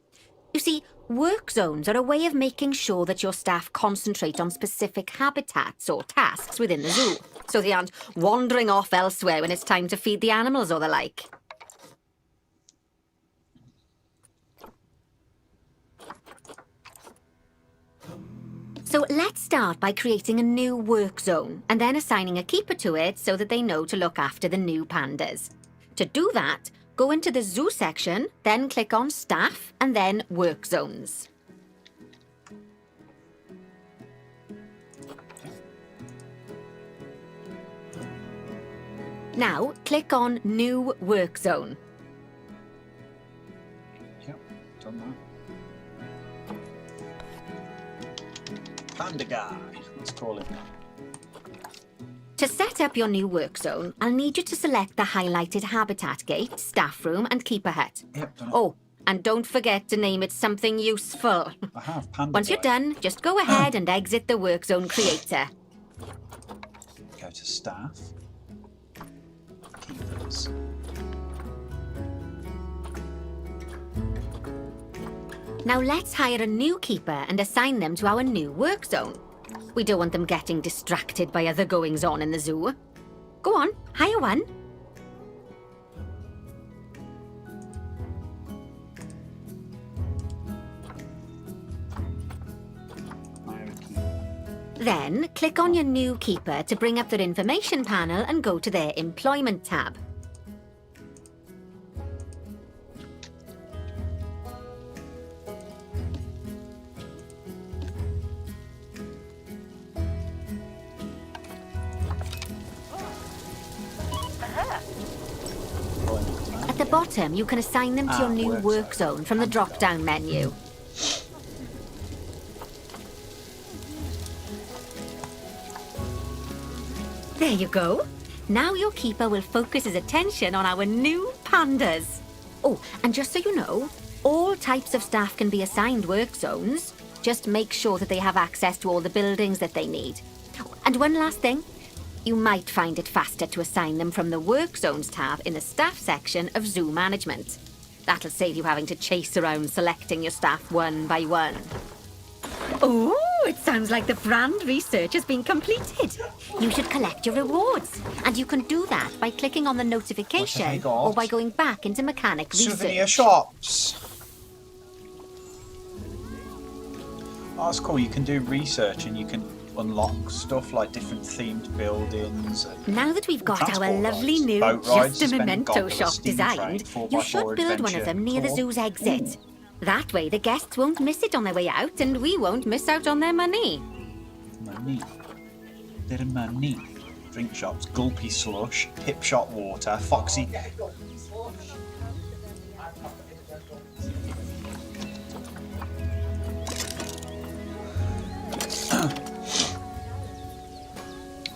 S1: You see, work zones are a way of making sure that your staff concentrate on specific habitats or tasks within the zoo, so they aren't wandering off elsewhere when it's time to feed the animals or the like. So let's start by creating a new work zone and then assigning a keeper to it so that they know to look after the new pandas. To do that, go into the zoo section, then click on staff and then work zones. Now click on new work zone.
S3: Yep, done that. Panda guy. Let's call him.
S1: To set up your new work zone, I'll need you to select the highlighted habitat gate, staff room and keeper hut.
S3: Yep, done it.
S1: Oh, and don't forget to name it something useful.
S3: I have panda
S1: Once you're
S3: guy.
S1: done, just go ahead and exit the work zone creator.
S3: Go to staff. Keepers.
S1: Now let's hire a new keeper and assign them to our new work zone. We don't want them getting distracted by other goings-on in the zoo. Go on, hire one.
S3: Hire a keeper.
S1: Then click on your new keeper to bring up their information panel and go to their employment tab. At the bottom, you can assign them to your new work zone from the drop-down menu. There you go. Now your keeper will focus his attention on our new pandas. Oh, and just so you know, all types of staff can be assigned work zones. Just make sure that they have access to all the buildings that they need. And one last thing. You might find it faster to assign them from the Work Zones tab in the Staff section of Zoo Management. That'll save you having to chase around selecting your staff one by one. Oh, it sounds like the brand research has been completed. You should collect your rewards. And you can do that by clicking on the notification
S3: got?
S1: or by going back into Mechanic
S3: Souvenir
S1: Research.
S3: shops. Oh, that's cool. You can do research and you can unlock stuff like different themed buildings.
S1: Now that we've got our
S3: Transport
S1: lovely
S3: rides,
S1: new
S3: boat rides,
S1: Just a
S3: suspended
S1: Memento
S3: gondola,
S1: shop
S3: steam train,
S1: designed,
S3: 4x4
S1: you should build one of them near the
S3: adventure
S1: zoo's
S3: tour.
S1: exit. That way the guests won't miss it on their way out and we won't miss out on their money.
S3: Money. Little money. Drink shops, Gulpy Slush, Pip Shot Water, Foxy.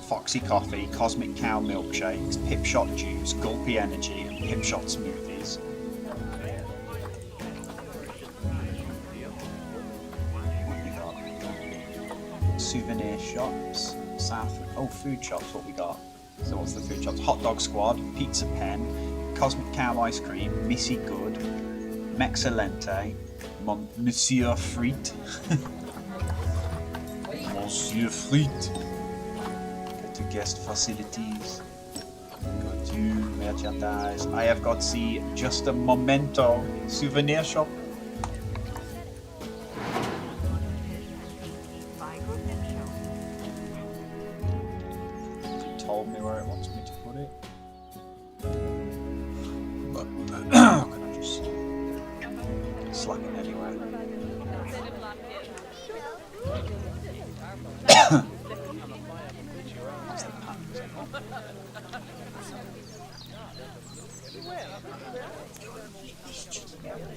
S3: Foxy Coffee, Cosmic Cow Milkshakes, Pip Shot Juice, Gulpy Energy, and Pip Shot Smoothies. What we got? Souvenir shops, food shops, what we got? So what's the food shops? Hot Dog Squad, Pizza Pen, Cosmic Cow Ice Cream, Missy Good, Mexcellente, Monsieur Frites. Monsieur Frites. Go to guest facilities. Go to merchandise. I have got the Just a Memento souvenir shop. It told me where it wants me to put it. But how can I just slack it anywhere? What's the pan?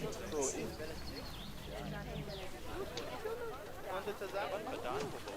S5: done.